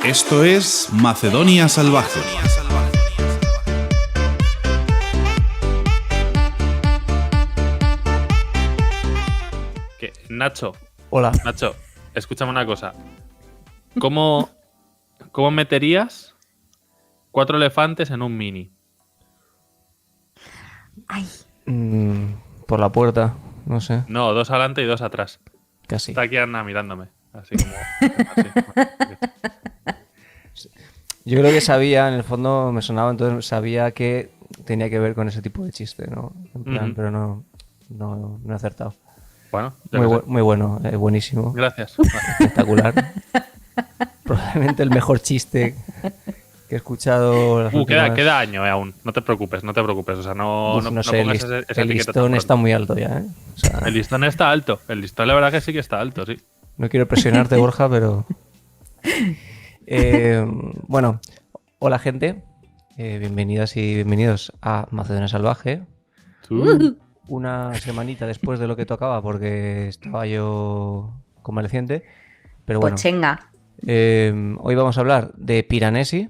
Esto es Macedonia Salvaje. Nacho. Hola. Nacho, escúchame una cosa. ¿Cómo meterías 4 elefantes en un mini? Ay, Por la puerta, no sé, No, 2 adelante y 2 atrás. casi. Está aquí Ana mirándome. Así como. Yo creo que sabía, en el fondo me sonaba, entonces sabía que tenía que ver con ese tipo de chiste, ¿no? En plan, Ujú. pero no he acertado. Bueno, yo qué sé. Muy bueno, buenísimo, Gracias. espectacular. Probablemente el mejor chiste que he escuchado las últimas... Queda año aún. No te preocupes. O sea, no sé, pongas esa el etiqueta tan listón pronto. está muy alto ya, ¿eh? O sea, El listón está alto. El listón, la verdad que sí que está alto, sí. no quiero presionarte, Borja, pero... Bueno, hola gente, bienvenidas y bienvenidos a Macedonia Salvaje. Una semanita después de lo que tocaba porque estaba yo convaleciente, pero bueno, pochenga. hoy vamos a hablar de Piranesi,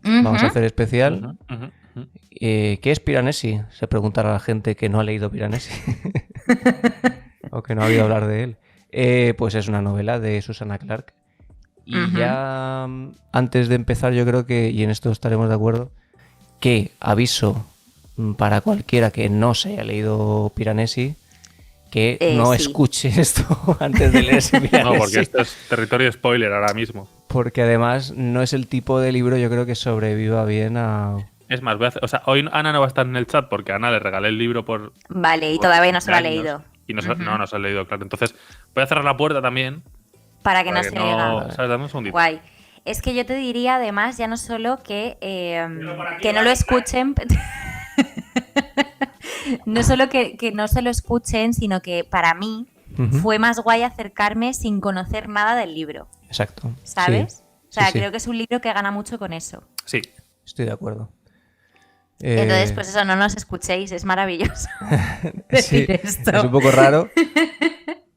vamos a hacer especial. Ujú, ujú, ujú. ¿Qué es Piranesi? Se preguntará la gente que no ha leído Piranesi o que no ha oído hablar de él. Pues es una novela de Susanna Clarke. Y ya antes de empezar, yo creo que, y en esto estaremos de acuerdo, que aviso para cualquiera que no se haya leído Piranesi, que no sí. escuche esto antes de leerse Piranesi. No, porque esto es territorio spoiler ahora mismo. Porque además no es el tipo de libro, yo creo, que sobreviva bien a... Es más, hoy Ana no va a estar en el chat porque a Ana le regalé el libro por... Vale, y por todavía no se lo ha cumpleaños leído. Y no se ha leído, claro. Entonces, voy a cerrar la puerta también. Para que no Para se que oiga. ¿sabes? Dame un segundito. Guay. Es que yo te diría, además, ya no solo que no lo escuchen. No solo que no se lo escuchen, sino que para mí fue más guay acercarme sin conocer nada del libro. Exacto. ¿Sabes? Sí. O sea, Sí. creo que es un libro que gana mucho con eso. Sí. Estoy de acuerdo. Entonces, pues eso, no nos escuchéis, es maravilloso Sí, decir esto. es un poco raro.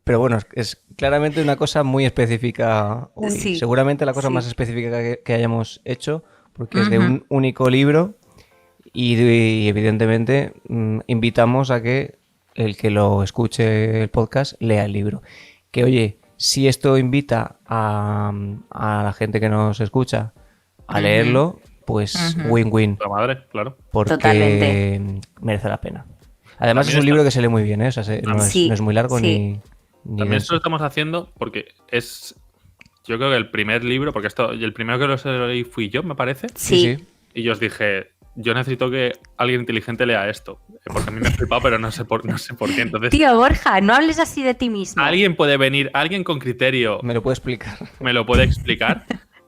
Pero bueno, es claramente una cosa muy específica hoy. Sí, Seguramente la cosa sí. más específica que hayamos hecho, porque es de un único libro y evidentemente invitamos a que el que lo escuche el podcast lea el libro. Que oye, si esto invita a la gente que nos escucha a leerlo, pues win-win, La madre, claro. porque Totalmente. merece la pena. Además También es un libro que se lee muy bien, ¿eh? O sea, no es muy largo sí. ni También esto denso. lo estamos haciendo porque es... Yo creo que el primer libro, porque el primero que lo leí fui yo, me parece. Sí. Y yo os dije, yo necesito que alguien inteligente lea esto. Porque a mí me ha flipado, pero no sé por qué. Entonces, Tío, Borja, no hables así de ti mismo. alguien puede venir, alguien con criterio ¿Me lo puedo explicar? me lo puede explicar.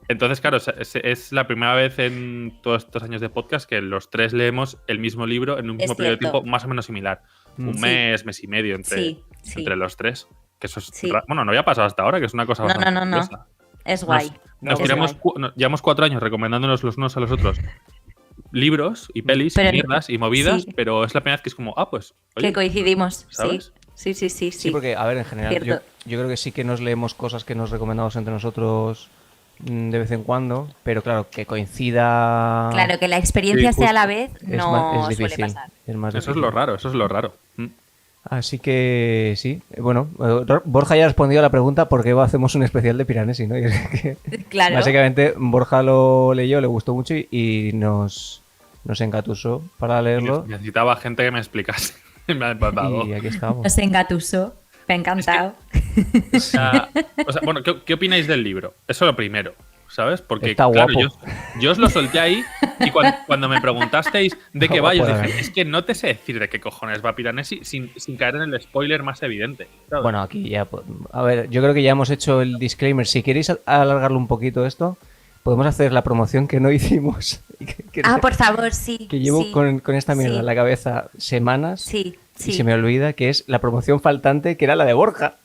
Entonces, claro, es la primera vez en todos estos años de podcast que los tres leemos el mismo libro en un mismo periodo de cierto. tiempo más o menos similar. Un Sí. mes y medio entre Sí. los tres. Que eso es Sí. bueno, no había pasado hasta ahora, que es una cosa bastante No. curiosa. Es guay. Nos Es tiramos, guay. llevamos 4 años recomendándonos los unos a los otros libros y pelis Pero- y mierdas y movidas, sí. pero es la primera vez que es como, pues, oye, Que coincidimos. ¿sabes? Sí. Sí, porque, a ver, en general, yo Cierto. creo que sí que nos leemos cosas que nos recomendamos entre nosotros de vez en cuando, pero claro, que coincida... Claro, que la experiencia Sí, sea a la justo. vez es no difícil. suele pasar. Es más Eso es difícil. lo raro. Así que sí, bueno, Borja ya ha respondido a la pregunta por qué hacemos un especial de Piranesi, ¿no? Y es que Claro. básicamente Borja lo leyó, le gustó mucho y nos engatusó para leerlo Necesitaba gente que me explicase. Me ha empatado. y aquí estamos. Nos engatusó. Me ha encantado. O sea, bueno, ¿qué opináis del libro? Eso lo primero, ¿sabes? Porque, Está claro, guapo. yo os lo solté ahí y cuando me preguntasteis de qué Está va, yo os guapo, dije, la es que no te sé decir de qué cojones va Piranesi sin caer en el spoiler más evidente. ¿sabes? Bueno, aquí ya, a ver, yo creo que ya hemos hecho el disclaimer. Si queréis alargarlo un poquito esto, podemos hacer la promoción que no hicimos. Por favor, sí. Que llevo sí, con esta mierda sí. en la cabeza semanas Sí. y se me olvida que es la promoción faltante, que era la de Borja.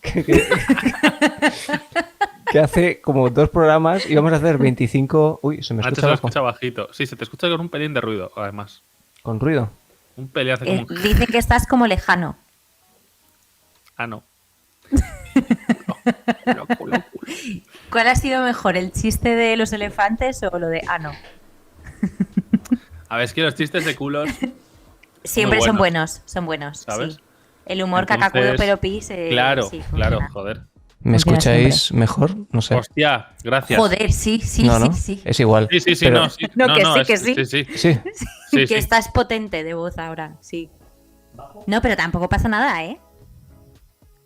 Que hace como 2 programas íbamos a hacer 25... Uy, se me Antes escucha se lo abajo. escucha bajito. Sí, se te escucha con un pelín de ruido, además. Con ruido. Un pelín hace como un... Dicen que estás como lejano. Ah, no. Culo. ¿Cuál ha sido mejor, el chiste de los elefantes o lo de no? A ver, es que los chistes de culos. Siempre Muy son buenos. buenos, ¿Sabes? sí. El humor Entonces, cacacudo pero pis. Claro, sí, claro, funciona. joder. ¿Me Funciona escucháis mejor? No sé. Hostia, gracias. Joder, sí, no, ¿no? sí. Es igual. Sí, Pero- no, sí. No, que sí, es- que sí. Sí. Sí. Sí, que sí. estás potente de voz ahora, sí. No, pero tampoco pasa nada, ¿eh?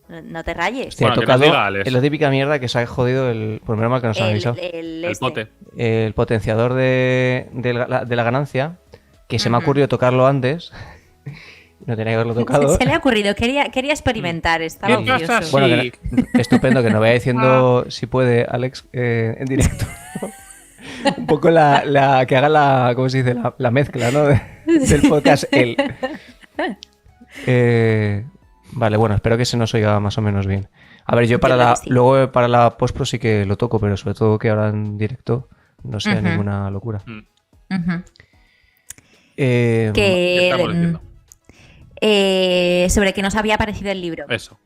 No te rayes. Hostia, Bueno, he que nos tocado diga Alex. es la típica mierda que se ha jodido el programa que nos han avisado. El El pote. El potenciador de la ganancia, que se me ha Ujú. ocurrido tocarlo antes. No tenía que haberlo tocado. Se le ha ocurrido, quería experimentar, estaba ¿Qué pasa ocioso. si- Bueno, estupendo, que nos vaya diciendo si puede Alex en directo. Un poco que haga ¿cómo se dice? La mezcla, ¿no? Del podcast él. Vale, bueno, espero que se nos oiga más o menos bien. A ver, yo creo que sí. luego para la postpro sí que lo toco, pero sobre todo que ahora en directo no sea Ujú. ninguna locura. Ujú. ¿Qué estamos Que, diciendo? sobre qué nos había parecido el libro. Eso.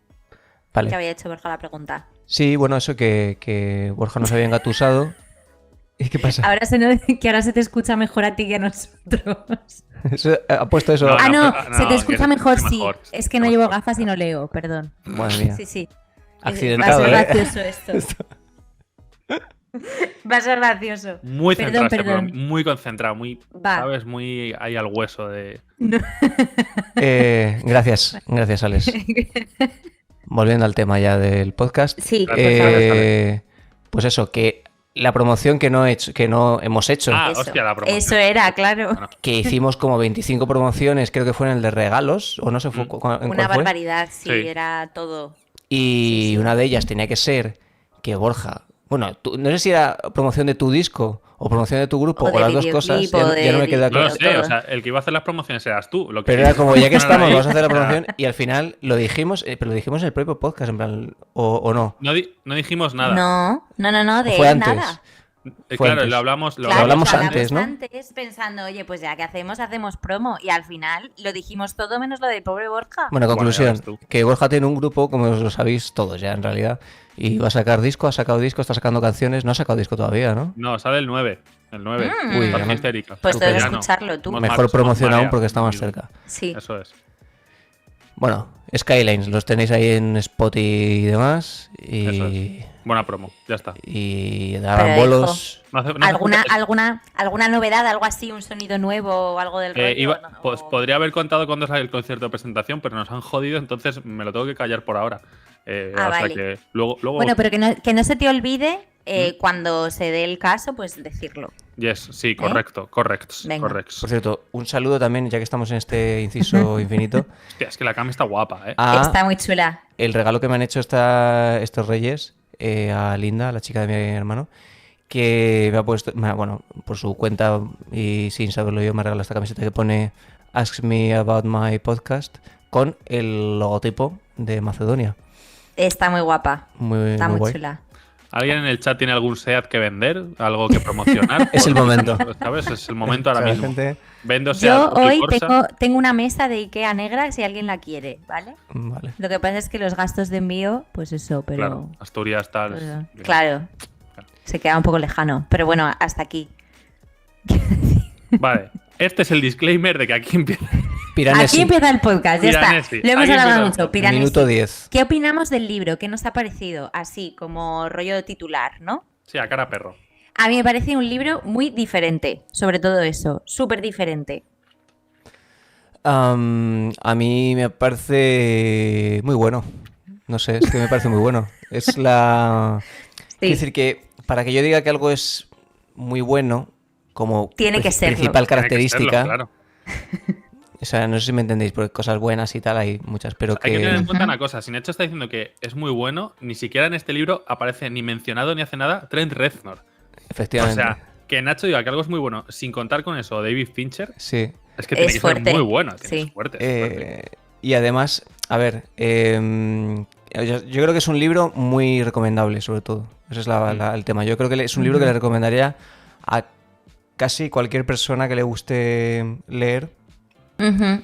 Vale. Que había hecho Borja la pregunta. Sí, bueno, eso que Borja nos había engatusado. ¿Y qué pasa? Que ahora se te escucha mejor a ti que a nosotros. Ha puesto eso. No, No, no, se te que escucha se mejor, escucha sí. mejor, Es que no llevo gafas y no leo, perdón. Madre mía. Sí. Accidentado, Va a ser ¿eh? gracioso esto. Va a ser gracioso. Muy centrado, este Perdón. programa, muy concentrado, muy, Va. ¿sabes? Muy ahí al hueso de... Gracias, Alex. Volviendo al tema ya del podcast. Sí, por Gracias, favor. Alex. Pues eso, que la promoción que no hemos hecho, Ah, Eso. hostia, la promoción. Eso era, claro. Bueno, que hicimos como 25 promociones, creo que fueron el de regalos, o no sé en cuál Una fue. barbaridad, sí, Sí. era todo. Y Sí. una de ellas tenía que ser que Borja, bueno, no sé si era promoción de tu disco o promoción de tu grupo O o, de las dos cosas, videoclip, o ya no me de queda no lo claro. sé, todo. o sea, el que iba a hacer las promociones eras tú. Lo que Pero era como, ya que estamos, ahí. vamos a hacer la promoción y al final lo dijimos, pero lo dijimos en el propio podcast, en plan, o no. No dijimos nada. No, de Fue él antes. nada. Fue Claro, antes. lo hablamos. Claro, hablamos antes, ¿no? antes pensando, oye, pues ya que hacemos promo. Y al final lo dijimos todo menos lo del pobre Borja. Bueno, conclusión, ya ves tú. que Borja tiene un grupo, como lo sabéis todos ya en realidad, y va a sacar disco, ha sacado disco, está sacando canciones, no ha sacado disco todavía, ¿no? No, sale el 9. El 9. Uy, Parece además- histérica. Pues tengo que Ya no. escucharlo tú. Somos Mejor somos promoción aún María. porque está más cerca. Sí. Eso es. Bueno, Skylines, los tenéis ahí en Spotify y demás, y, Buena promo, ya está. y Pero, darán bolos. No hace ¿Alguna novedad, algo así, un sonido nuevo o algo del rollo? No, pues podría haber contado cuándo sale el concierto de presentación, pero nos han jodido, entonces me lo tengo que callar por ahora. Hasta vale. que luego Bueno, pero que no se te olvide cuando se dé el caso, pues decirlo. Yes, sí, correcto. Venga. Correcto. Por cierto, un saludo también, ya que estamos en este inciso infinito, Hostia, es que la cama está guapa, ¿eh? Está muy chula. el regalo que me han hecho estos reyes a Linda, la chica de mi hermano, que me ha puesto, bueno, por su cuenta y sin saberlo yo, me ha regalado esta camiseta que pone Ask Me About My Podcast con el logotipo de Macedonia. Está muy guapa. Muy, Está muy muy guay. chula. ¿Alguien en el chat tiene algún SEAT que vender? ¿Algo que promocionar? Es el momento. ¿Sabes? Es el momento ahora O sea, la mismo. gente- Vendo SEAT Yo Opel hoy Corsa. tengo una mesa de Ikea negra si alguien la quiere, ¿vale? Vale. Lo que pasa es que los gastos de envío, pues eso, pero... Claro, Asturias tal. pero- claro, se queda un poco lejano. Pero bueno, hasta aquí. Vale, este es el disclaimer de que aquí empieza. Piranesi, Aquí empieza el podcast, ya Piranesi. está. Lo hemos Aquí hablado empieza mucho. Piranesi. minuto 10. ¿Qué opinamos del libro? ¿Qué nos ha parecido? Así, como rollo titular, ¿no? Sí, a cara perro. A mí me parece un libro muy diferente, sobre todo eso, súper diferente. A mí me parece muy bueno. No sé, es que me parece muy bueno. Es la... Quiero decir que para que yo diga que algo es muy bueno, como Tiene que serlo. principal Tiene que característica, serlo, claro. o sea, no sé si me entendéis, porque cosas buenas y tal hay muchas, pero Hay que tener en que... cuenta una cosa. Si Nacho está diciendo que es muy bueno, ni siquiera en este libro aparece ni mencionado ni hace nada Trent Reznor. O Efectivamente. sea, que Nacho diga que algo es muy bueno sin contar con eso David Fincher, Sí. es que tiene Es que fuerte. ser muy bueno. Tiene que Sí. ser fuerte, es fuerte. Y además, a ver, yo creo que es un libro muy recomendable, sobre todo. Ese es el tema. Yo creo que es un libro que le recomendaría a casi cualquier persona que le guste leer, Ujú.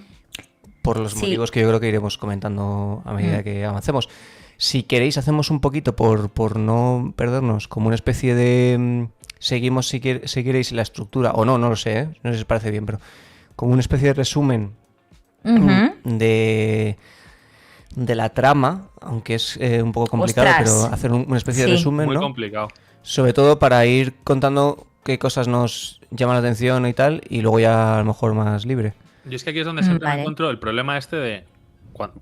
por los Sí. motivos que yo creo que iremos comentando a medida que avancemos. Si queréis, hacemos un poquito por no perdernos, como una especie de... seguimos si queréis la estructura, o no lo sé, ¿eh? No sé si os parece bien, pero como una especie de resumen de la trama, aunque es un poco complicado, Ostras. pero hacer una especie de resumen, Muy ¿no? complicado. Sobre todo para ir contando qué cosas nos llaman la atención y tal, y luego ya a lo mejor más libre. Yo es que aquí es donde siempre me Vale. encuentro el problema este de...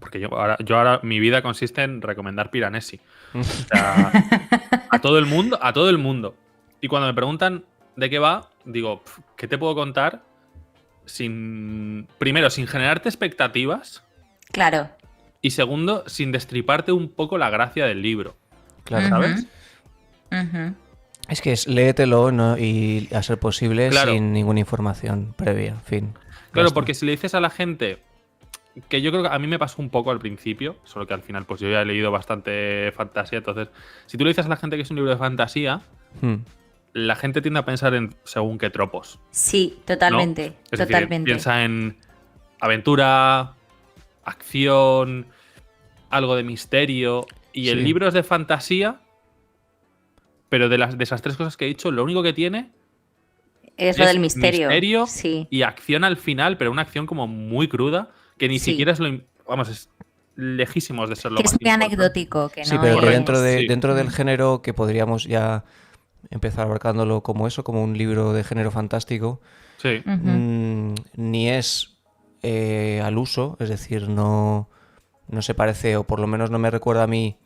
Porque yo ahora mi vida consiste en recomendar Piranesi. O sea, a todo el mundo. Y cuando me preguntan de qué va, digo, ¿qué te puedo contar? Primero, sin generarte expectativas. Claro. Y segundo, sin destriparte un poco la gracia del libro. Claro. ¿Sabes? Ujú. Es que es léetelo, ¿no? Y a ser posible Claro. sin ninguna información previa, fin. Ya Claro, está. porque si le dices a la gente, que yo creo que a mí me pasó un poco al principio, solo que al final pues yo ya he leído bastante fantasía, entonces si tú le dices a la gente que es un libro de fantasía, la gente tiende a pensar en según qué tropos. Sí, totalmente. ¿No? Es decir, Totalmente. piensa en aventura, acción, algo de misterio, y el Sí. libro es de fantasía, pero de esas tres cosas que he dicho, lo único que tiene Es lo del misterio. sí. Sí. Y acción al final, pero una acción como muy cruda, que ni Sí. siquiera es vamos, es lejísimos de ser lo Que más es muy importante. anecdótico. Que Sí, no pero que Correcto, es- dentro sí. del género que podríamos ya empezar abarcándolo como eso, como un libro de género fantástico, Sí. ni es al uso, es decir, no se parece, o por lo menos no me recuerda a mí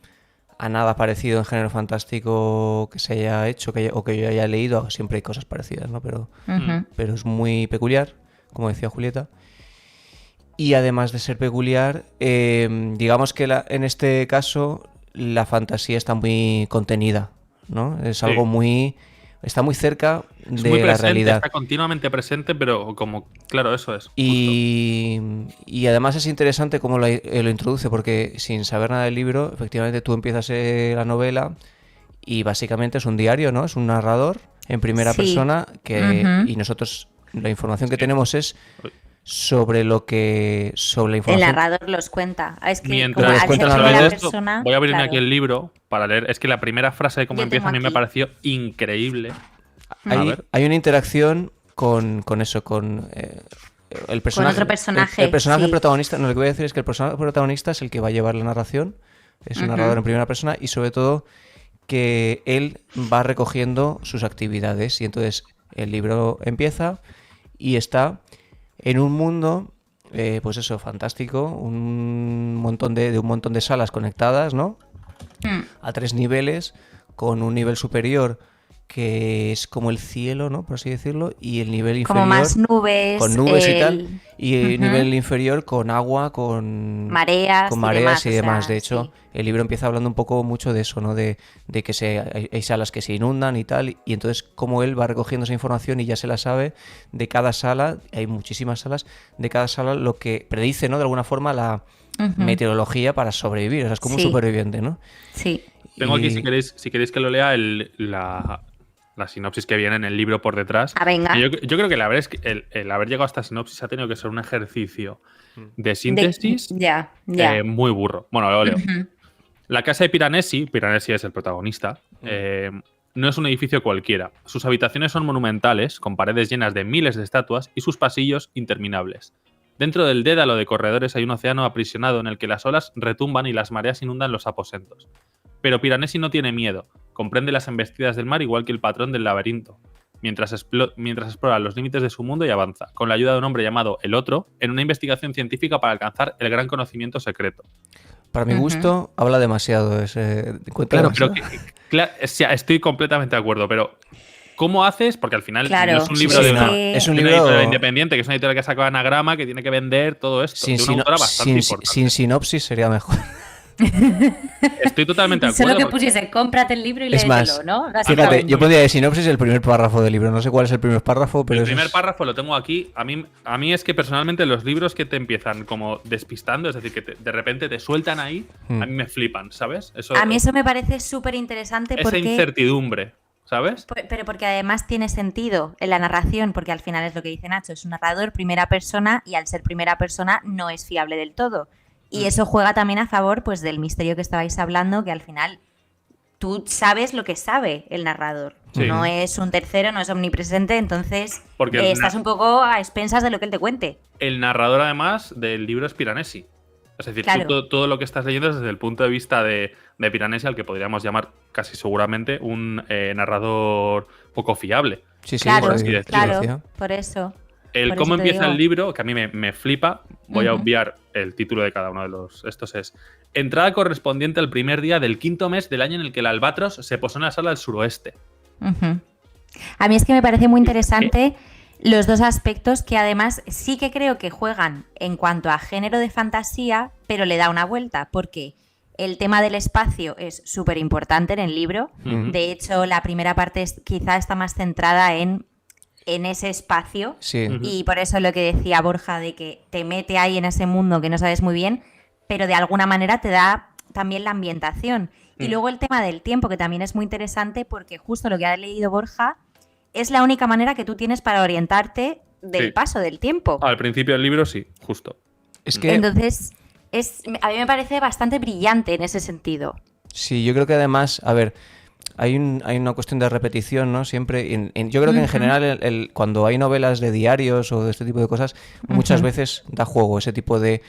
a nada parecido en género fantástico que se haya hecho o que yo haya leído. Siempre hay cosas parecidas, ¿no? Pero es muy peculiar, como decía Julieta. Y además de ser peculiar, digamos que en este caso la fantasía está muy contenida, ¿no? Es Sí. algo está muy cerca Es de muy la presente, realidad. está continuamente presente, pero como, claro, eso es. Justo. Y además es interesante cómo lo introduce, porque sin saber nada del libro, efectivamente tú empiezas la novela y básicamente es un diario, ¿no? Es un narrador en primera Sí. persona Ujú. y nosotros la información que Sí. tenemos es sobre la El información. narrador los cuenta. Es que Mientras como al cuenta ser el primera narrador esto, persona, voy a abrirme claro. aquí el libro para leer. Es que la primera frase de cómo Yo empieza a tengo mí me aquí. pareció increíble. A Hay, ver. hay una interacción con eso, con el personaje. otro personaje, El personaje sí. protagonista. No, lo que voy a decir es que el personaje protagonista es el que va a llevar la narración. Es un narrador en primera persona y sobre todo que él va recogiendo sus actividades. Y entonces el libro empieza y está en un mundo, pues eso, fantástico. Un montón de salas conectadas, ¿no? A 3 niveles, con un nivel superior que es como el cielo, ¿no? Por así decirlo, y el nivel inferior Como más nubes. con nubes y tal, el- y el Ujú. nivel inferior con agua, con Mareas con y mareas y demás, o demás. sea, De hecho, sí. el libro empieza hablando un poco mucho de eso, ¿no? De que hay salas que se inundan y tal, y entonces como él va recogiendo esa información y ya se la sabe de cada sala, hay muchísimas salas, de cada sala lo que predice, ¿no? De alguna forma la meteorología para sobrevivir, o sea, es como un Sí. superviviente, ¿no? Sí. Tengo aquí, Y- si queréis que lo lea, la sinopsis que viene en el libro por detrás. Ah, venga. Y yo creo que el haber llegado a esta sinopsis ha tenido que ser un ejercicio de De- síntesis Ya. muy burro. Bueno, lo leo. Ujú. La casa de Piranesi es el protagonista, no es un edificio cualquiera. Sus habitaciones son monumentales, con paredes llenas de miles de estatuas y sus pasillos interminables. Dentro del dédalo de corredores hay un océano aprisionado en el que las olas retumban y las mareas inundan los aposentos. Pero Piranesi no tiene miedo, comprende las embestidas del mar igual que el patrón del laberinto, mientras explora los límites de su mundo y avanza, con la ayuda de un hombre llamado El Otro, en una investigación científica para alcanzar el gran conocimiento secreto. Para mi gusto, habla demasiado. Cuenta Claro, demasiado. pero o sea, estoy completamente de acuerdo, pero ¿cómo haces? Porque al final Claro, no es un Sí, libro sí, de no, una, es un de una libro editorial independiente, que es una editorial que ha sacado Anagrama, que tiene que vender todo esto. sin, de una autora bastante importante. sin sinopsis sería mejor. Estoy totalmente de Solo acuerdo. que porque- pusiese, cómprate el libro y Es léetelo, más, ¿no? fíjate, yo pondría de sinopsis el primer párrafo del libro. No sé cuál es el primer párrafo, pero el eso primer es- párrafo lo tengo aquí. A mí es que personalmente los libros que te empiezan como despistando, es decir, que de repente te sueltan ahí, a mí me flipan, ¿sabes? A mí eso me parece súper interesante esa porque... incertidumbre, ¿sabes? Pero porque además tiene sentido en la narración, porque al final es lo que dice Nacho, es un narrador primera persona y al ser primera persona no es fiable del todo. Y eso juega también a favor pues del misterio que estabais hablando, que al final tú sabes lo que sabe el narrador. Sí. No es un tercero, no es omnipresente, entonces Porque estás un poco a expensas de lo que él te cuente. el narrador, además, del libro es Piranesi. Es decir, Claro. tú todo lo que estás leyendo es desde el punto de vista de Piranesi, al que podríamos llamar casi seguramente un narrador poco fiable. Sí, sí, Claro, por así claro, decirlo. por eso. El Por cómo eso te empieza digo. el libro, que a mí me flipa, voy a Ujú. obviar el título de cada uno de los. Estos es: entrada correspondiente al primer día del 5º mes del año en el que el albatros se posó en la sala del suroeste. Ujú. A mí es que me parece muy interesante los dos aspectos que además sí que creo que juegan en cuanto a género de fantasía, pero le da una vuelta, porque el tema del espacio es súper importante en el libro. Ujú. De hecho, la primera parte quizá está más centrada en ese espacio. Sí. Ujú. Y por eso lo que decía Borja, de que te mete ahí en ese mundo que no sabes muy bien, pero de alguna manera te da también la ambientación. Y luego el tema del tiempo, que también es muy interesante, porque justo lo que ha leído Borja es la única manera que tú tienes para orientarte del Sí. paso del tiempo. Al principio del libro, sí, justo. Es que Entonces, a mí me parece bastante brillante en ese sentido. sí, yo creo que además, a ver, hay una cuestión de repetición, ¿no? Siempre, yo creo que en Ujú. general cuando hay novelas de diarios o de este tipo de cosas, muchas Ujú. veces da juego ese tipo de,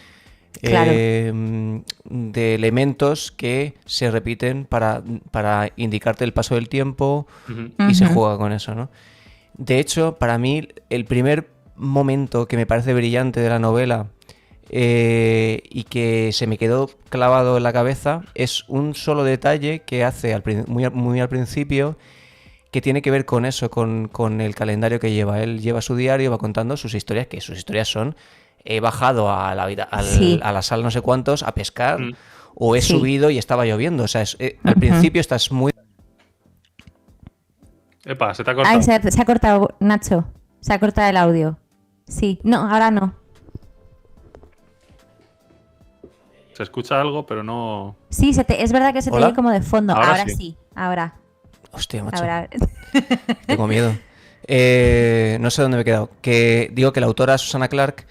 Claro. de elementos que se repiten para indicarte el paso del tiempo Ujú. y se Ujú. juega con eso, ¿no? De hecho, para mí, el primer momento que me parece brillante de la novela y que se me quedó clavado en la cabeza es un solo detalle que hace muy al principio, que tiene que ver con eso, con el calendario que lleva. Él lleva su diario, va contando sus historias, que sus historias son: he bajado a Sí. a la sala no sé cuántos a pescar, Mm. o he Sí. subido y estaba lloviendo. O sea, al Ujú. principio estás muy... Epa, se te ha cortado. Ay, se ha cortado, Nacho. Se ha cortado el audio. Sí. No, ahora no. Se escucha algo, pero no. Sí, es verdad que se te ¿Hola? oye como de fondo. Ahora Ahora sí. sí. Ahora. Hostia, macho. Ahora. Tengo miedo. No sé dónde me he quedado. Que digo que la autora Susanna Clarke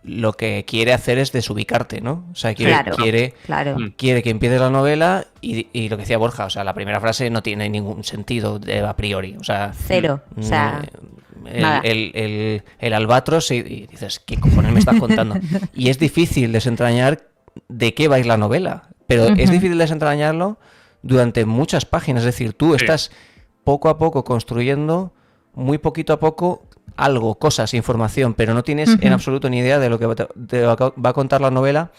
lo que quiere hacer es desubicarte, ¿no? O sea, Claro. quiere Claro. Mm. que empiece la novela y lo que decía Borja, o sea, la primera frase no tiene ningún sentido a priori. O sea, Cero. O sea, nada. el albatros y dices, ¿qué cojones me estás contando? Y es difícil desentrañar de qué va a ir la novela, pero es Ujú. difícil desentrañarlo durante muchas páginas. Es decir, tú Sí. estás poco a poco construyendo, muy poquito a poco, algo, cosas, información, pero no tienes en Ujú. absoluto ni idea de lo que va a contar la novela,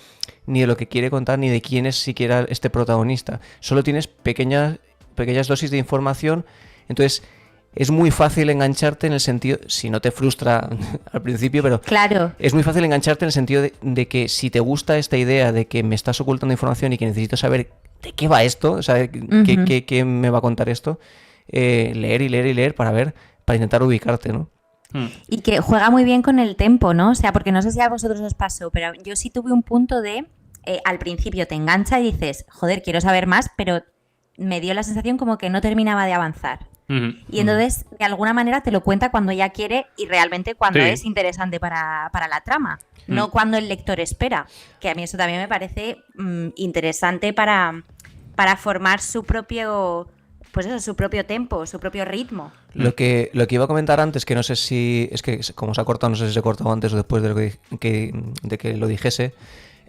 ni de lo que quiere contar, ni de quién es siquiera este protagonista. Solo tienes pequeñas dosis de información, entonces es muy fácil engancharte en el sentido, si no te frustra al principio, pero Claro. es muy fácil engancharte en el sentido de que si te gusta esta idea de que me estás ocultando información y que necesito saber de qué va esto, o sea, Ujú. qué me va a contar esto, leer y leer y leer para intentar ubicarte, ¿no? Mm. Y que juega muy bien con el tempo, ¿no? O sea, porque no sé si a vosotros os pasó, pero yo sí tuve un punto de, al principio te engancha y dices, joder, quiero saber más, pero me dio la sensación como que no terminaba de avanzar. Ujú. Y entonces, de alguna manera, te lo cuenta cuando ya quiere y realmente cuando Sí. es interesante para la trama, no cuando el lector espera. Que a mí eso también me parece interesante para formar su propio, pues eso, su propio tempo, su propio ritmo. Lo que iba a comentar antes, que no sé si, es que como se ha cortado, no sé si se ha cortado antes o después de, de que lo dijese.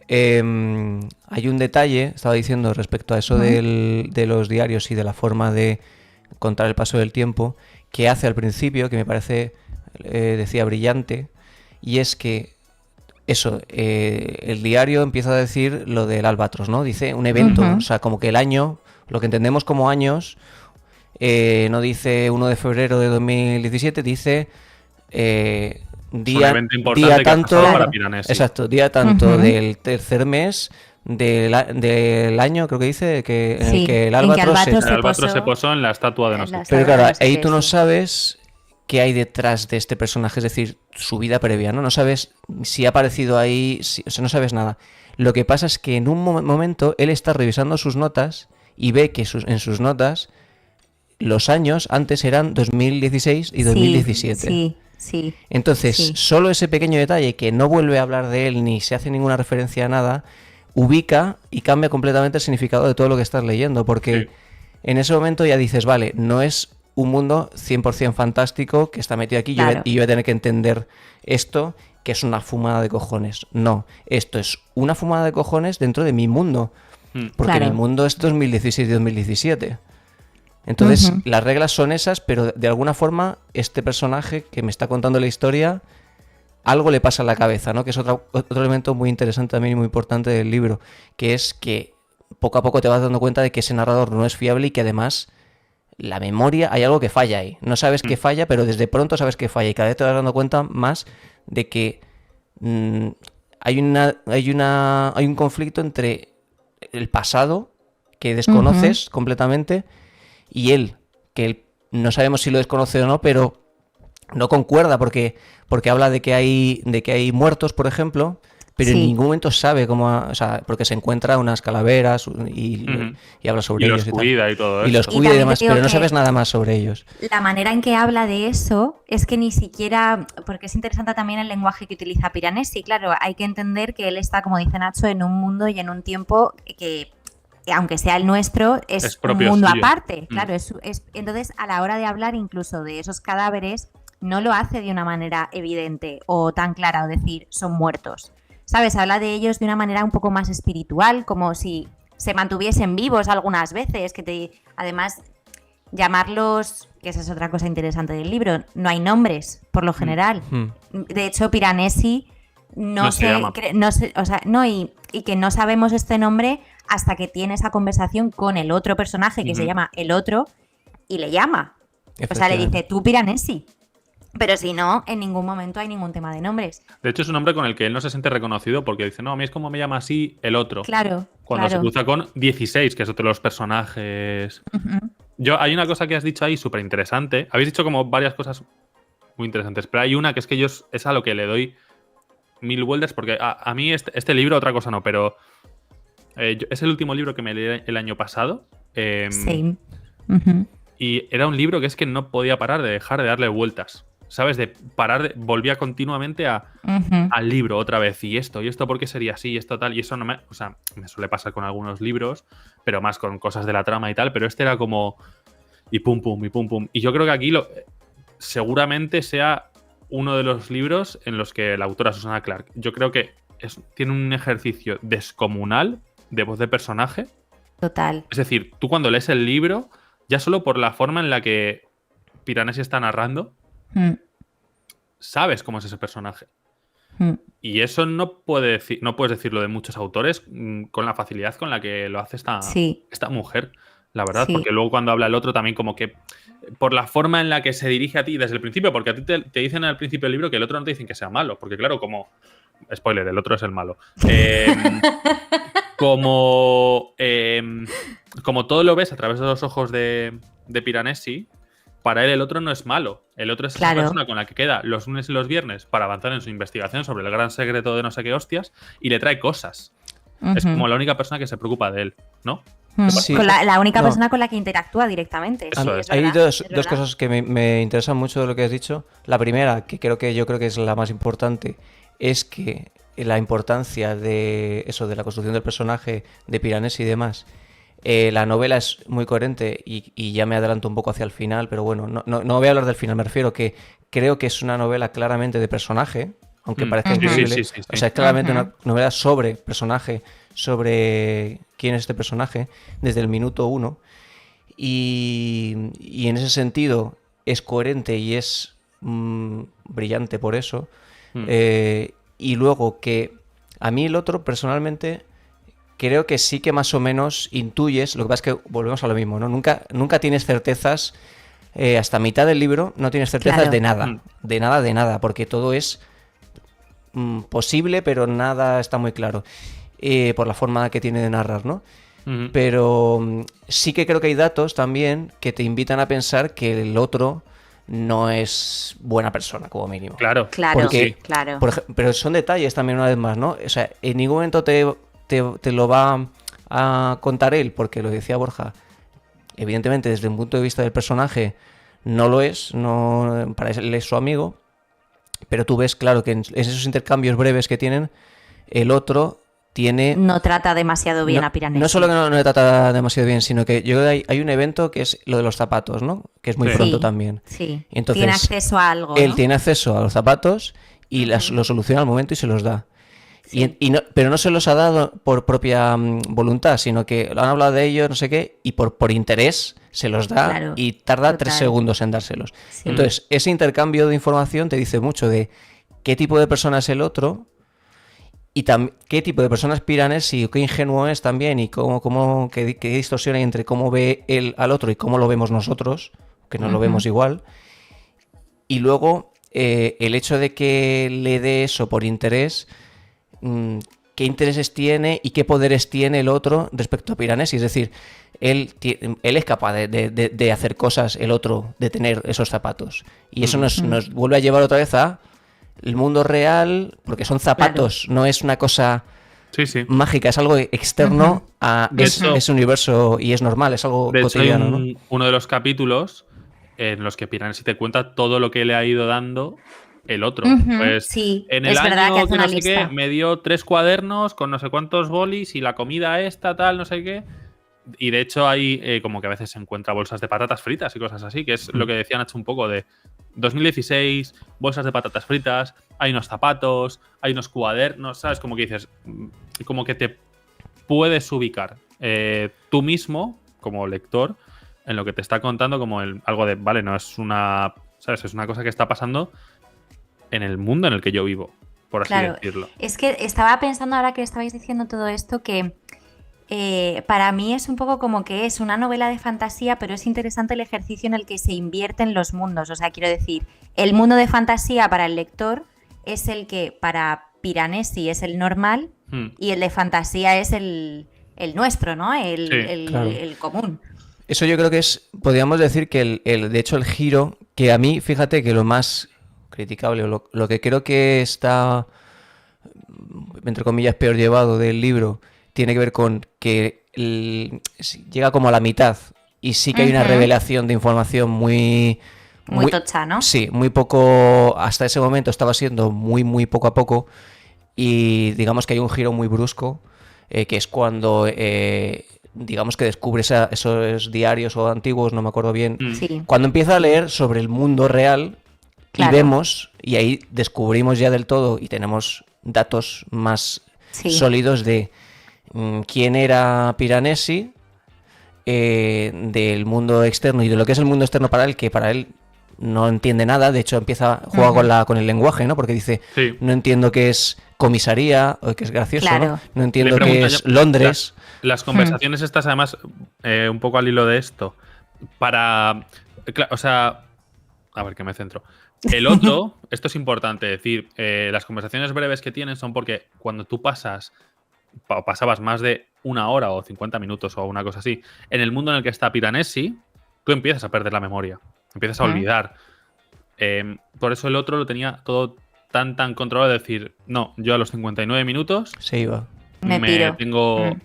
Hay un detalle, estaba diciendo, respecto a eso de los diarios y de la forma de contar el paso del tiempo, que hace al principio, que me parece, decía, brillante, y es que eso, el diario empieza a decir lo del albatros, ¿no? Dice un evento, Ujú. o sea, como que el año, lo que entendemos como años, no dice 1 de febrero de 2017, dice día, evento importante día que ha tanto, pasado para Piranesi. exacto, día tanto Ujú. del tercer mes del año, creo que dice, en Sí, el que el en que albatros Albatros El albatros posó se posó en la estatua de en no sé la qué. Pero estatua de claro, no sé ahí qué, tú no sí. sabes qué hay detrás de este personaje, es decir, su vida previa, ¿no? No sabes si ha aparecido ahí, o sea, no sabes nada. Lo que pasa es que en un momento él está revisando sus notas y ve que en sus notas los años antes eran 2016 y 2017. Sí, Sí. Entonces, Sí. solo ese pequeño detalle que no vuelve a hablar de él ni se hace ninguna referencia a nada, ubica y cambia completamente el significado de todo lo que estás leyendo, porque Sí. en ese momento ya dices, vale, no es un mundo 100% fantástico que está metido aquí Claro. y yo voy a tener que entender esto, que es una fumada de cojones. No, esto es una fumada de cojones dentro de mi mundo, porque Claro. mi mundo es 2016-2017. Entonces, Ujú. las reglas son esas, pero de alguna forma este personaje que me está contando la historia, algo le pasa en la cabeza, ¿no? Que es otro elemento muy interesante también y muy importante del libro, que es que poco a poco te vas dando cuenta de que ese narrador no es fiable y que además la memoria, hay algo que falla ahí. No sabes que falla, pero desde pronto sabes que falla y cada vez te vas dando cuenta más de que hay un conflicto entre el pasado que desconoces completamente y él, no sabemos si lo desconoce o no, pero no concuerda porque habla de que hay muertos, por ejemplo, pero en Sí. ningún momento sabe cómo, o sea, porque se encuentra unas calaveras y habla sobre Y ellos los y tal. cuida y todo Y los eso. Y cuida y también demás, te digo pero no que- sabes nada más sobre ellos. La manera en que habla de eso es que ni siquiera, porque es interesante también el lenguaje que utiliza Piranesi. Claro, hay que entender que él está, como dice Nacho, en un mundo y en un tiempo que aunque sea el nuestro, es Es un propio mundo suyo. aparte. Claro, entonces a la hora de hablar incluso de esos cadáveres, no lo hace de una manera evidente o tan clara o decir son muertos. ¿Sabes? Habla de ellos de una manera un poco más espiritual, como si se mantuviesen vivos algunas veces, además llamarlos, que esa es otra cosa interesante del libro, no hay nombres, por lo general. De hecho, Piranesi No se llama. o sea, no, y que no sabemos este nombre hasta que tiene esa conversación con el otro personaje que se llama el otro y le llama. O sea, le dice, tú Piranesi. Pero si no, en ningún momento hay ningún tema de nombres. De hecho, es un nombre con el que él no se siente reconocido porque dice, no, a mí es como me llama así el otro. Claro. Cuando se claro. cruza con 16, que es otro de los personajes. Hay una cosa que has dicho ahí súper interesante. Habéis dicho como varias cosas muy interesantes, pero hay una que es que es a lo que le doy 1000 vueltas, porque a mí este libro, otra cosa no, pero es el último libro que me leí el año pasado. Sí. Ujú. Y era un libro que es que no podía parar de dejar de darle vueltas. ¿Sabes? Volvía continuamente Ujú. al libro otra vez. Y esto por qué sería así, y esto tal. Y eso no o sea, me suele pasar con algunos libros, pero más con cosas de la trama y tal. Pero este era como. Y pum, pum, y pum, pum. Y yo creo que aquí seguramente sea uno de los libros en los que la autora Susana Clark, yo creo que tiene un ejercicio descomunal de voz de personaje. Total. Es decir, tú cuando lees el libro, ya solo por la forma en la que Piranesi está narrando, Mm. sabes cómo es ese personaje. Mm. Y eso no puedes decirlo de muchos autores con la facilidad con la que lo hace Sí. esta mujer, la verdad. Sí. Porque luego cuando habla el otro también como que por la forma en la que se dirige a ti desde el principio, porque a ti te dicen al principio del libro que el otro no te dicen que sea malo, porque claro, como... Spoiler, el otro es el malo. Como todo lo ves a través de los ojos de Piranesi, para él el otro no es malo. El otro es esa Claro. persona con la que queda los lunes y los viernes para avanzar en su investigación sobre el gran secreto de no sé qué hostias y le trae cosas. Es Ujú. como la única persona que se preocupa de él, ¿no? Sí. Con la única No. persona con la que interactúa directamente. Eso Sí, es. Hay verdad, dos es verdad. cosas que me interesan mucho de lo que has dicho. La primera, que yo creo que es la más importante, es que la importancia de eso, de la construcción del personaje de Piranesi y demás. La novela es muy coherente y ya me adelanto un poco hacia el final, pero bueno, no voy a hablar del final, me refiero que creo que es una novela claramente de personaje, aunque parezca Ujú. increíble. Sí. O sea, es claramente Ujú. una novela sobre personaje, sobre quién es este personaje, desde el minuto 1. Y en ese sentido es coherente y es brillante por eso. Y luego que a mí el otro personalmente creo que sí que más o menos intuyes, lo que pasa es que volvemos a lo mismo, ¿no? Nunca tienes certezas, hasta mitad del libro no tienes certezas Claro. de nada, porque todo es posible, pero nada está muy claro, por la forma que tiene de narrar, ¿no? Pero sí que creo que hay datos también que te invitan a pensar que el otro no es buena persona, como mínimo. Claro. Claro, Porque, claro. pero son detalles también, una vez más, ¿no? O sea, en ningún momento te lo va a contar él, porque lo decía Borja, evidentemente desde un punto de vista del personaje no lo es, no, para él es su amigo, pero tú ves, claro, que en esos intercambios breves que tienen, el otro tiene... No trata demasiado bien a Piranesi. No solo que no le trata demasiado bien, sino que yo creo que hay un evento que es lo de los zapatos, ¿no? Que es muy Sí. pronto también. Sí, Y entonces, tiene acceso a algo, Él ¿no? tiene acceso a los zapatos y lo soluciona al momento y se los da. Sí. Pero no se los ha dado por propia voluntad, sino que lo han hablado de ellos, no sé qué, y por interés se los da Claro, y tarda 3 total. segundos en dárselos. Sí. Entonces, ese intercambio de información te dice mucho de qué tipo de persona es el otro y qué tipo de persona es Piranesi, qué ingenuo es también y qué distorsión hay entre cómo ve él al otro y cómo lo vemos nosotros, que no lo vemos igual. Y luego, el hecho de que le dé eso por interés, qué intereses tiene y qué poderes tiene el otro respecto a Piranesi. Es decir, él es capaz de hacer cosas, el otro, de tener esos zapatos. Y eso nos vuelve a llevar otra vez a el mundo real, porque son zapatos, no es una cosa Sí, sí. mágica, es algo externo a De hecho- ese universo y es normal, es algo De hecho, hay cotidiano, ¿no? uno de los capítulos en los que Piranesi te cuenta todo lo que le ha ido dando el otro. Ujú, Pues sí, en el es verdad año que hace que una no sé lista. qué, me dio 3 cuadernos con no sé cuántos bolis y la comida esta, tal, no sé qué. Y de hecho hay como que a veces se encuentra bolsas de patatas fritas y cosas así, que es lo que decía Nacho un poco de 2016, bolsas de patatas fritas, hay unos zapatos, hay unos cuadernos, ¿sabes? Como que dices, como que te puedes ubicar tú mismo, como lector, en lo que te está contando, como algo de, vale, no es una, ¿sabes? Es una cosa que está pasando en el mundo en el que yo vivo, por así Claro, decirlo. es que estaba pensando ahora que estabais diciendo todo esto que para mí es un poco como que es una novela de fantasía, pero es interesante el ejercicio en el que se invierten los mundos. O sea, quiero decir, el mundo de fantasía para el lector es el que para Piranesi es el normal y el de fantasía es el nuestro, ¿no? Claro. El común. Eso yo creo que podríamos decir que de hecho el giro, que a mí, fíjate que lo más criticable, o lo que creo que está, entre comillas, peor llevado del libro, tiene que ver con que llega como a la mitad y sí que hay una revelación de información muy tocha, ¿no? Sí, muy poco, hasta ese momento estaba siendo muy poco a poco y digamos que hay un giro muy brusco, que es cuando digamos que descubre esos diarios o antiguos, no me acuerdo bien, Sí. cuando empieza a leer sobre el mundo real. Claro. Y vemos, y ahí descubrimos ya del todo y tenemos datos más sólidos de quién era Piranesi, del mundo externo y de lo que es el mundo externo para él, que para él no entiende nada. De hecho, juega con el lenguaje, ¿no? Porque dice, Sí. no entiendo qué es comisaría, o que es gracioso, Claro. ¿no? No entiendo Le qué pregunto es yo- Londres. Las conversaciones estas, además, un poco al hilo de esto, o sea, a ver que me centro. El otro, esto es importante decir, las conversaciones breves que tienen son porque cuando tú pasabas más de 1 hora o 50 minutos o una cosa así, en el mundo en el que está Piranesi, tú empiezas a perder la memoria, empiezas a olvidar. Por eso el otro lo tenía todo tan controlado de decir, no, yo a los 59 minutos Se iba. Me piro.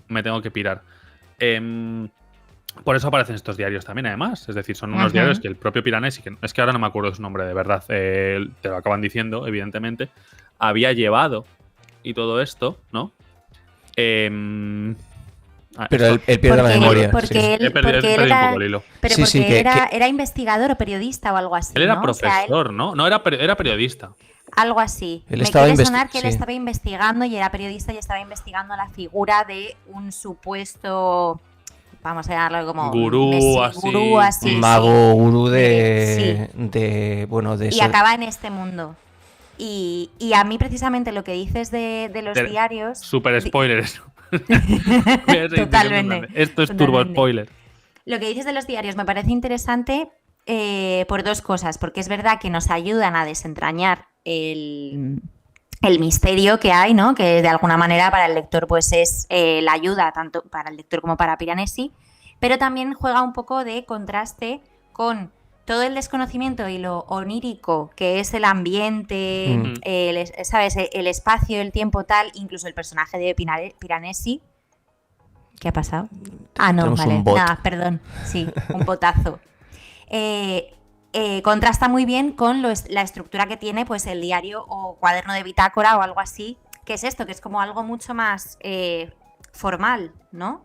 me tengo que pirar. Por eso aparecen estos diarios también, además. Es decir, son unos diarios que el propio Piranesi, que es que ahora no me acuerdo de su nombre de verdad, te lo acaban diciendo, evidentemente, había llevado y todo esto, ¿no? Pero él pierde la memoria. Porque él, He perdido porque él un era, poco el hilo. pero Sí, porque sí, era investigador o periodista o algo así. Él era ¿no? O sea, profesor, ¿no? No, era periodista. algo así. Él Me estaba quiere sonar que él sí. estaba investigando y era periodista y estaba investigando la figura de un supuesto, vamos a llamarlo como Gurú, gurú así, Un sí. mago gurú Sí. de Y acaba en este mundo. Y a mí precisamente lo que dices de los diarios... Super spoiler eso. Totalmente. Esto es turbo Totalmente. spoiler. Lo que dices de los diarios me parece interesante por dos cosas, porque es verdad que nos ayudan a desentrañar el misterio que hay, ¿no? Que de alguna manera para el lector pues es la ayuda tanto para el lector como para Piranesi, pero también juega un poco de contraste con todo el desconocimiento y lo onírico que es el ambiente, ¿sabes? El espacio, el tiempo tal, incluso el personaje de Piranesi. ¿Qué ha pasado? Ah, no, Tenemos vale. un bot. Nada, perdón. Sí, un botazo. contrasta muy bien con la estructura que tiene pues el diario o cuaderno de bitácora o algo así, que es esto, que es como algo mucho más formal, ¿no?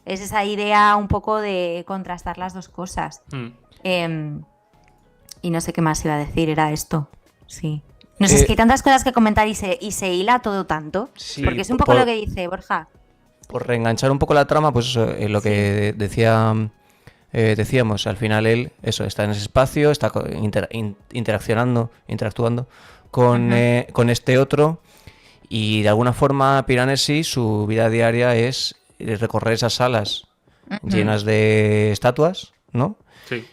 Es esa idea un poco de contrastar las dos cosas. Y no sé qué más iba a decir, era esto. Sí. No sé, es que hay tantas cosas que comentar y se hila todo tanto. Sí, porque es un poco lo que dice Borja. Por reenganchar un poco la trama, pues eso, lo que decíamos, al final él está en ese espacio, está interactuando con este otro, y de alguna forma Piranesi, su vida diaria es recorrer esas salas llenas de estatuas, ¿no? Sí.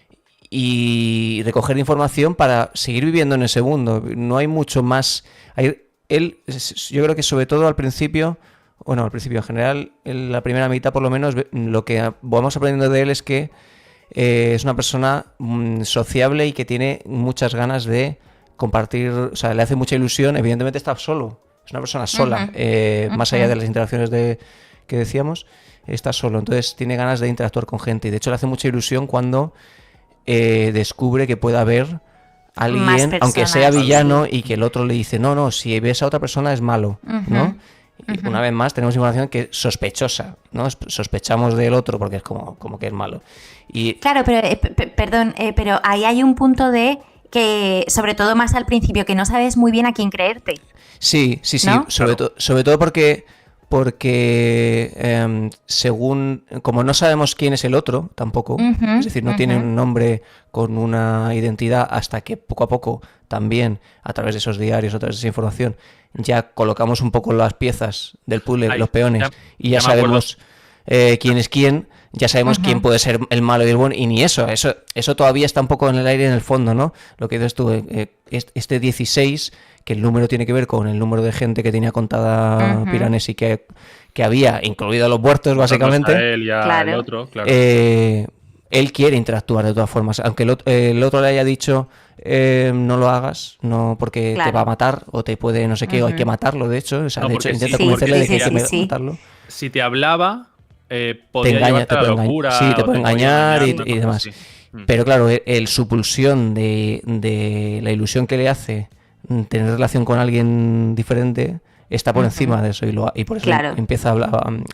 Y recoger información para seguir viviendo en ese mundo. No hay mucho más. Yo creo que sobre todo al principio en general, en la primera mitad por lo menos, lo que vamos aprendiendo de él es que es una persona sociable y que tiene muchas ganas de compartir, o sea, le hace mucha ilusión. Evidentemente está solo, es una persona sola, más allá de las interacciones que decíamos, está solo, entonces tiene ganas de interactuar con gente, y de hecho le hace mucha ilusión cuando descubre que puede haber alguien, aunque sea villano, y que el otro le dice, no, si ves a otra persona es malo, ¿no? Y una vez más tenemos información que es sospechosa, ¿no? Sospechamos del otro porque es como que es malo. Y... Claro, pero pero ahí hay un punto de que, sobre todo más al principio, que no sabes muy bien a quién creerte. Sí, ¿no? sobre todo porque según, como no sabemos quién es el otro tampoco, es decir, no tiene un nombre con una identidad, hasta que poco a poco también a través de esos diarios, a través de esa información, ya colocamos un poco las piezas del puzzle, los peones, y ya sabemos quién es quién, ya sabemos quién puede ser el malo y el bueno, y ni eso todavía está un poco en el aire, en el fondo, ¿no? Lo que dices tú, este 16, que el número tiene que ver con el número de gente que tenía contada Piranesi que había, incluido a los muertos, básicamente. A él y al otro, claro. Él quiere interactuar de todas formas, aunque el otro le haya dicho no lo hagas, no, porque te va a matar o te puede no sé qué, o hay que matarlo, de hecho, o sea, no, de hecho intenta convencerle de que hay que matarlo. Si te hablaba, podía llevarte a la locura. Sí, te puede engañar y demás. Pero claro, su pulsión de la ilusión que le hace tener relación con alguien diferente está por encima de eso, y por eso empieza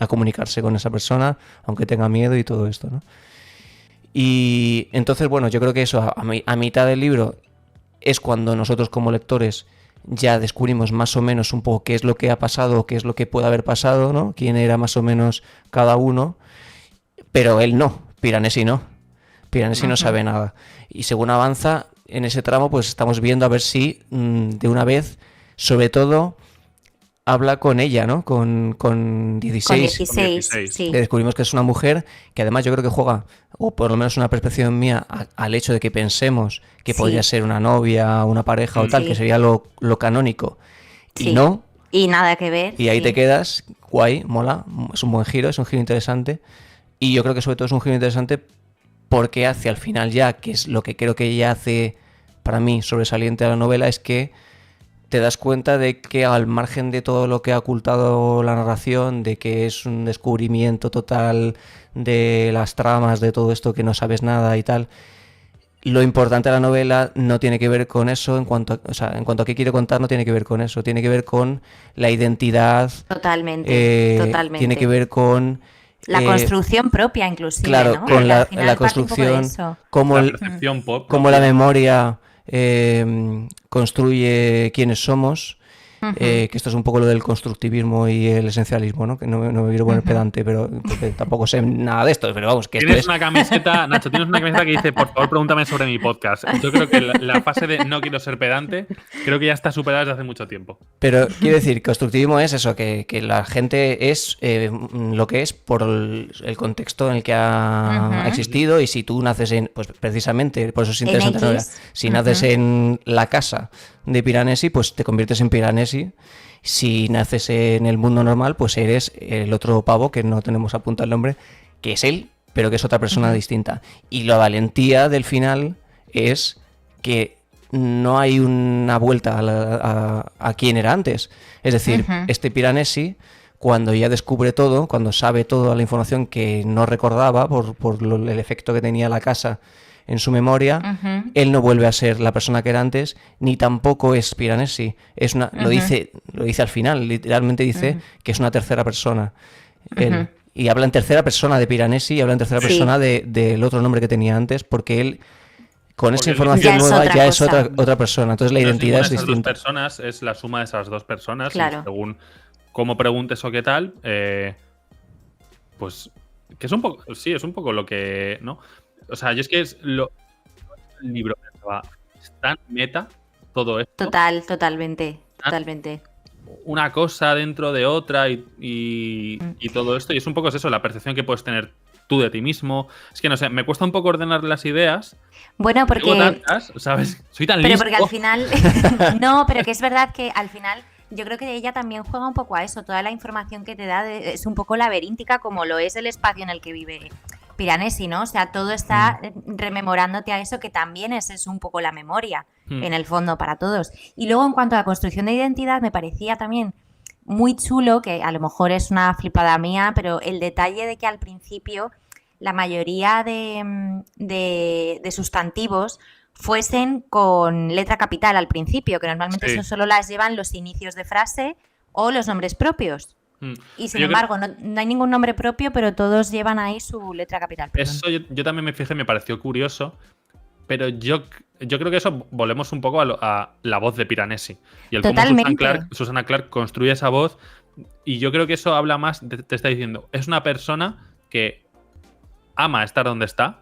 a comunicarse con esa persona, aunque tenga miedo y todo esto, ¿no? Y entonces, bueno, yo creo que eso a mitad del libro es cuando nosotros como lectores ya descubrimos más o menos un poco qué es lo que ha pasado, qué es lo que puede haber pasado, ¿no? Quién era más o menos cada uno, pero él no, Piranesi no sabe nada. Y según avanza en ese tramo, pues estamos viendo a ver si de una vez, sobre todo, habla con ella, ¿no? Con 16. Con 16, sí. Que descubrimos que es una mujer que además yo creo que juega, o por lo menos una percepción mía, al hecho de que pensemos que podría ser una novia, una pareja o tal, que sería lo canónico. Sí. Y no. Y nada que ver. Y ahí te quedas, guay, mola, es un buen giro, es un giro interesante. Y yo creo que sobre todo es un giro interesante porque hacia el final ya, que es lo que creo que ella hace para mí sobresaliente a la novela, es que te das cuenta de que al margen de todo lo que ha ocultado la narración, de que es un descubrimiento total de las tramas, de todo esto que no sabes nada y tal, lo importante de la novela no tiene que ver con eso, en cuanto a qué quiere contar, no tiene que ver con eso, tiene que ver con la identidad. Totalmente. Tiene que ver con la construcción propia, inclusive, claro, ¿no? con la construcción, como la memoria construye quiénes somos, que esto es un poco lo del constructivismo y el esencialismo, ¿no? Que no me quiero poner pedante, pero porque tampoco sé nada de esto, pero vamos, que esto es... Una camiseta, Nacho, tienes una camiseta que dice, por favor, pregúntame sobre mi podcast. Yo creo que la fase de no quiero ser pedante, creo que ya está superada desde hace mucho tiempo. Pero quiero decir, constructivismo es eso, que la gente es lo que es por el contexto en el que ha existido, y si tú naces pues precisamente, por eso es interesante la novela, si naces en la casa de Piranesi, pues te conviertes en Piranesi. Si naces en el mundo normal, pues eres el otro pavo, que no tenemos apuntado el nombre, que es él, pero que es otra persona distinta. Y la valentía del final es que no hay una vuelta a quién era antes. Es decir, este Piranesi, cuando ya descubre todo, cuando sabe toda la información que no recordaba por el efecto que tenía la casa en su memoria, Ujú. él no vuelve a ser la persona que era antes, ni tampoco es Piranesi. Lo dice al final, literalmente dice que es una tercera persona. Él. Y habla en tercera persona de Piranesi y habla en tercera Sí. persona del otro nombre que tenía antes, porque él, con esa Porque él información ya es nueva, otra ya es cosa. otra persona. Entonces la No identidad es ninguna de esas dos distinta. personas, es la suma de esas dos personas. Claro. Y según cómo preguntes o qué tal, pues que es un poco, sí, es un poco lo que, ¿no? O sea, yo es que el libro pensaba, es tan meta todo esto, Totalmente. una cosa dentro de otra y todo esto, y es un poco eso, la percepción que puedes tener tú de ti mismo. Es que no sé, me cuesta un poco ordenar las ideas. Bueno, Tengo porque tantas, ¿sabes? Soy tan Pero listo. porque al final. No, pero que es verdad que al final. Yo creo que ella también juega un poco a eso. Toda la información que te da es un poco laberíntica, como lo es el espacio en el que vive Piranesi, ¿no? O sea, todo está rememorándote a eso, que también es un poco la memoria, en el fondo, para todos. Y luego, en cuanto a la construcción de identidad, me parecía también muy chulo, que a lo mejor es una flipada mía, pero el detalle de que al principio la mayoría de sustantivos fuesen con letra capital al principio, que normalmente Sí. eso solo las llevan los inicios de frase o los nombres propios. Y sin Yo creo- embargo, no hay ningún nombre propio, pero todos llevan ahí su letra capital. Perdón. Eso yo también me fijé, me pareció curioso, pero yo creo que eso volvemos un poco a la voz de Piranesi. Y el cómo Totalmente. Susana Clark construye esa voz, y yo creo que eso habla más, te está diciendo, es una persona que ama estar donde está.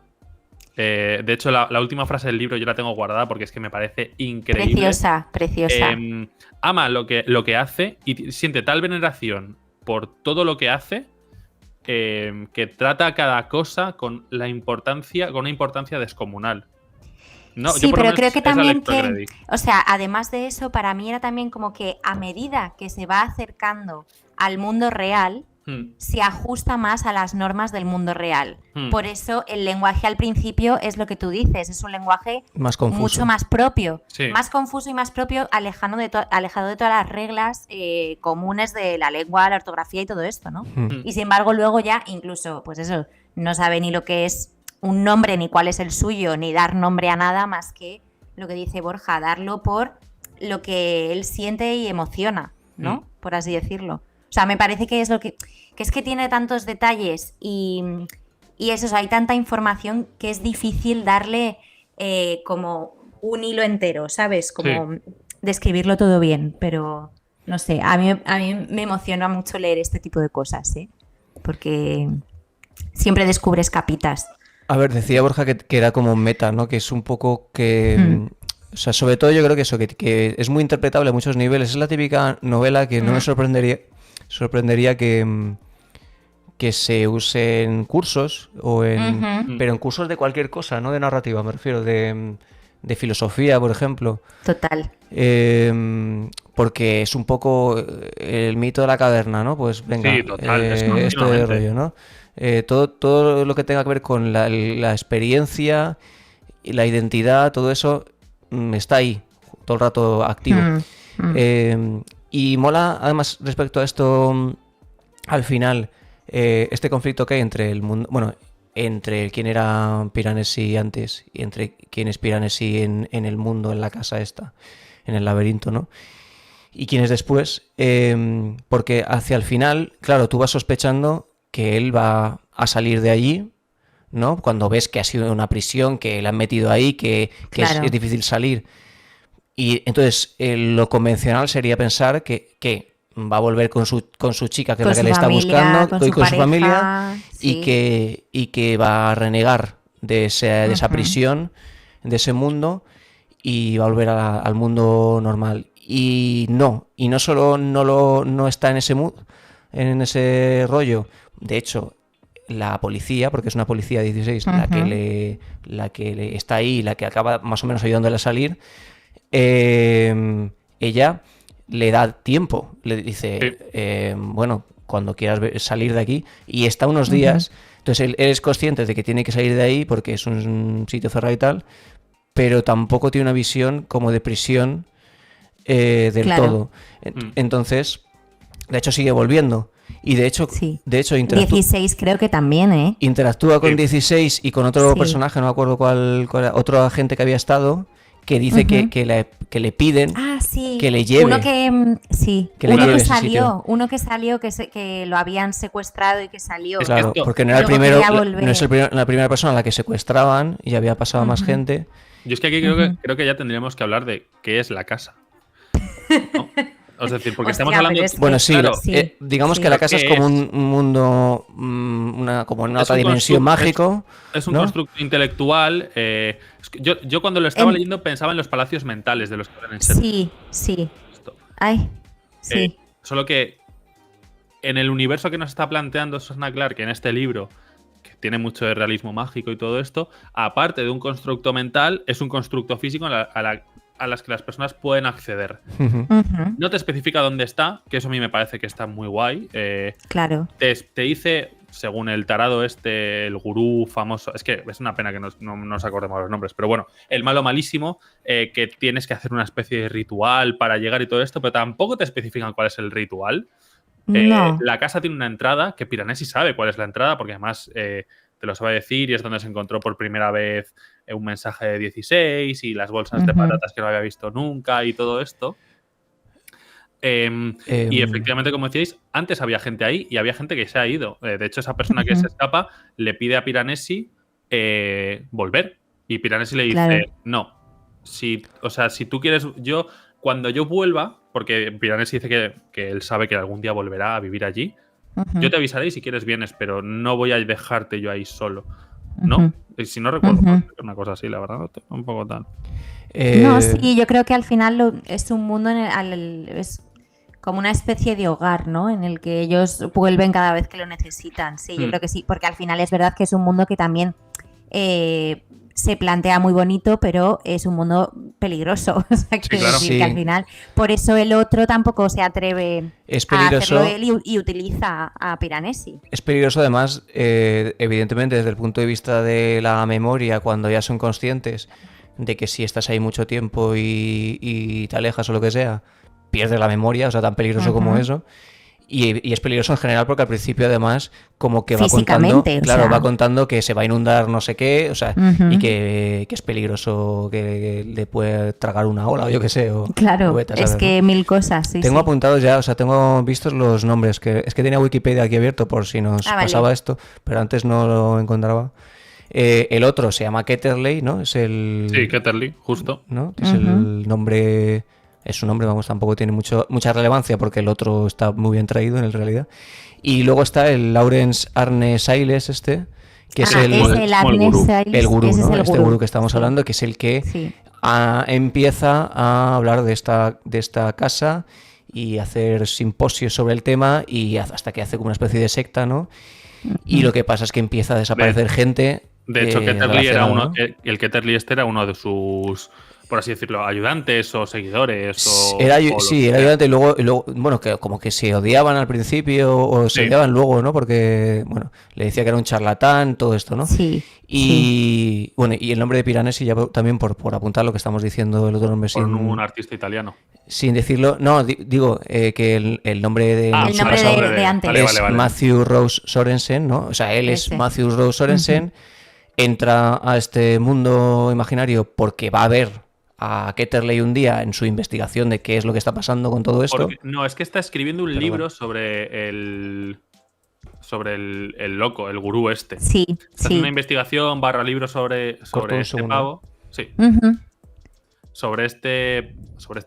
De hecho, la última frase del libro yo la tengo guardada porque es que me parece increíble. Preciosa. Ama lo que hace y siente tal veneración por todo lo que hace, que trata cada cosa con una importancia descomunal. No, Sí, yo por lo pero menos creo que es la también lectura le di. o sea, además de eso, para mí era también como que a medida que se va acercando al mundo real, se ajusta más a las normas del mundo real. Por eso el lenguaje al principio es lo que tú dices, es un lenguaje Más confuso. mucho más propio, Sí. más confuso y más propio, alejado de todas las reglas comunes de la lengua, la ortografía y todo esto, ¿no? Y sin embargo luego ya incluso, pues eso, no sabe ni lo que es un nombre, ni cuál es el suyo, ni dar nombre a nada más que lo que dice Borja, darlo por lo que él siente y emociona, ¿no? Por así decirlo. O sea, me parece que es lo que es que tiene tantos detalles y eso, o sea, hay tanta información que es difícil darle como un hilo entero, ¿sabes? Como describirlo todo bien, pero no sé, a mí me emociona mucho leer este tipo de cosas, ¿eh? Porque siempre descubres capitas. A ver, decía Borja que era como meta, ¿no? Que es un poco que... O sea, sobre todo yo creo que eso, que es muy interpretable a muchos niveles. Es la típica novela que no me sorprendería que se use en cursos o pero en cursos de cualquier cosa, no de narrativa, me refiero, de filosofía, por ejemplo. Total. Porque es un poco el mito de la caverna, ¿no? Pues venga, Sí, total, es este continuamente. rollo, ¿no? Todo lo que tenga que ver con la experiencia y la identidad, todo eso está ahí, todo el rato activo. Y mola, además, respecto a esto, al final, este conflicto que hay entre el mundo, bueno, entre quién era Piranesi antes y entre quién es Piranesi en el mundo, en la casa esta, en el laberinto, ¿no? Y quién es después, porque hacia el final, claro, tú vas sospechando que él va a salir de allí, ¿no? Cuando ves que ha sido una prisión, que le han metido ahí, que Claro. es difícil salir. Y entonces lo convencional sería pensar que va a volver con su chica, que es la que le está buscando, con con su pareja, familia, sí. y que va a renegar de esa prisión, de ese mundo, y va a volver al mundo normal. Y no solo no está en ese rollo. De hecho, la policía, porque es una policía 16, la que le está ahí, la que acaba más o menos ayudándole a salir, ella le da tiempo, le dice, bueno, cuando quieras salir de aquí, y está unos días. Entonces él es consciente de que tiene que salir de ahí porque es un sitio cerrado y tal, pero tampoco tiene una visión como de prisión del todo. Entonces, de hecho, sigue volviendo. Y de hecho, Sí. interactúa 16 creo que también, ¿eh? con Sí. 16 y con otro Sí. personaje, no me acuerdo cuál era, otro agente que había estado, que dice Ujú. que le piden Ah, sí. que le lleve. Uno que sí, Que le uno lleve que a ese salió, sitio. que lo habían secuestrado y que salió. Es que Claro, esto- porque no era el Luego primero, quería no es volver. la primera persona a la que secuestraban y había pasado más Ujú. gente. Yo es que aquí creo que ya tendríamos que hablar de qué es la casa. ¿No? Es decir, porque Hostia, estamos hablando. pero es Bueno, que- sí, claro, sí, digamos sí. que la Pues, casa es ¿qué como es? un mundo, como en una Es otra un dimensión mágico. Es un ¿no? constructo intelectual. Es que yo cuando lo estaba En- leyendo pensaba en los palacios mentales de los que hablan en serio. Sí. Esto. Ay, sí. Solo que en el universo que nos está planteando Susanna Clarke en este libro, que tiene mucho de realismo mágico y todo esto, aparte de un constructo mental, es un constructo físico a las que las personas pueden acceder. Ujú. Ujú, No te especifica dónde está, que eso a mí me parece que está muy guay. Claro. Te dice, según el tarado el gurú famoso, es que es una pena que no nos acordemos los nombres, pero bueno, el malo malísimo, que tienes que hacer una especie de ritual para llegar y todo esto, pero tampoco te especifican cuál es el ritual. No. La casa tiene una entrada que Piranesi sabe cuál es la entrada, porque además te lo sabe decir y es donde se encontró por primera vez un mensaje de 16 y las bolsas de Ujú. patatas que no había visto nunca y todo esto. Y efectivamente, como decíais, antes había gente ahí y había gente que se ha ido. De hecho, esa persona que Ujú. se escapa le pide a Piranesi volver. Y Piranesi le dice, Claro. no, si tú quieres, cuando yo vuelva, porque Piranesi dice que él sabe que algún día volverá a vivir allí, Ujú. yo te avisaré y si quieres vienes, pero no voy a dejarte yo ahí solo. ¿No? Ujú. Y si no recuerdo, Ujú. una cosa así, la verdad, un poco tal. No, sí, yo creo que al final es un mundo es como una especie de hogar, ¿no? En el que ellos vuelven cada vez que lo necesitan. Sí, yo creo que sí, porque al final es verdad que es un mundo que también se plantea muy bonito, pero es un mundo peligroso. O sea, quiero claro. decir Sí. que al final, por eso el otro tampoco se atreve Es a peligroso. hacerlo él y utiliza a Piranesi. Es peligroso además, evidentemente desde el punto de vista de la memoria, cuando ya son conscientes de que si estás ahí mucho tiempo y te alejas o lo que sea, pierdes la memoria, o sea, tan peligroso como Ujú. eso. Y es peligroso en general porque al principio además como que va contando, Físicamente, o claro, sea. va contando que se va a inundar no sé qué, o sea, Ujú. y que es peligroso que le puede tragar una ola o yo qué sé. O Claro, vete a es saber, que ¿no? mil cosas, sí, Tengo sí. apuntados ya, o sea, tengo vistos los nombres, que es que tenía Wikipedia aquí abierto por si nos Ah, vale. pasaba esto, pero antes no lo encontraba. El otro se llama Ketterley, ¿no? Es el... Sí, Ketterly, justo. ¿no? Que es Ujú. el nombre... Es su nombre, vamos, tampoco tiene mucha relevancia porque el otro está muy bien traído en realidad. Y luego está el Lawrence Arne Siles que es Ah, el, es el como el Arnes gurú. Siles, el gurú, ese es ¿no? el Este gurú. gurú que estamos Sí, hablando, que es el que sí. empieza a hablar de esta casa y hacer simposios sobre el tema y hasta que hace como una especie de secta, ¿no? Y lo que pasa es que empieza a desaparecer gente. De hecho, Ketterly era relacionada, uno. ¿no? El Ketterly era uno de sus, por así decirlo, ayudantes o seguidores. O Era, lo sí, que era sea. ayudante y luego, bueno, que como que se odiaban al principio o se Sí. odiaban luego, ¿no? Porque, bueno, le decía que era un charlatán, todo esto, ¿no? Sí. Y bueno, y el nombre de Piranesi, ya también por apuntar lo que estamos diciendo, el otro nombre Por sin, un artista italiano. sin decirlo. No, digo que el nombre de Ah, El su nombre pasado de antes. Vale, es vale. Matthew Rose Sorensen, ¿no? O sea, él es Ese. Matthew Rose Sorensen, entra a este mundo imaginario porque va a ver a Ketterley un día en su investigación de qué es lo que está pasando con todo esto. No, es que está escribiendo un Pero libro bueno. sobre el loco, el gurú este. Sí, Está haciendo sí. una investigación / libro sobre Corto un este segundo. pavo. Sí. Ujú. Sobre este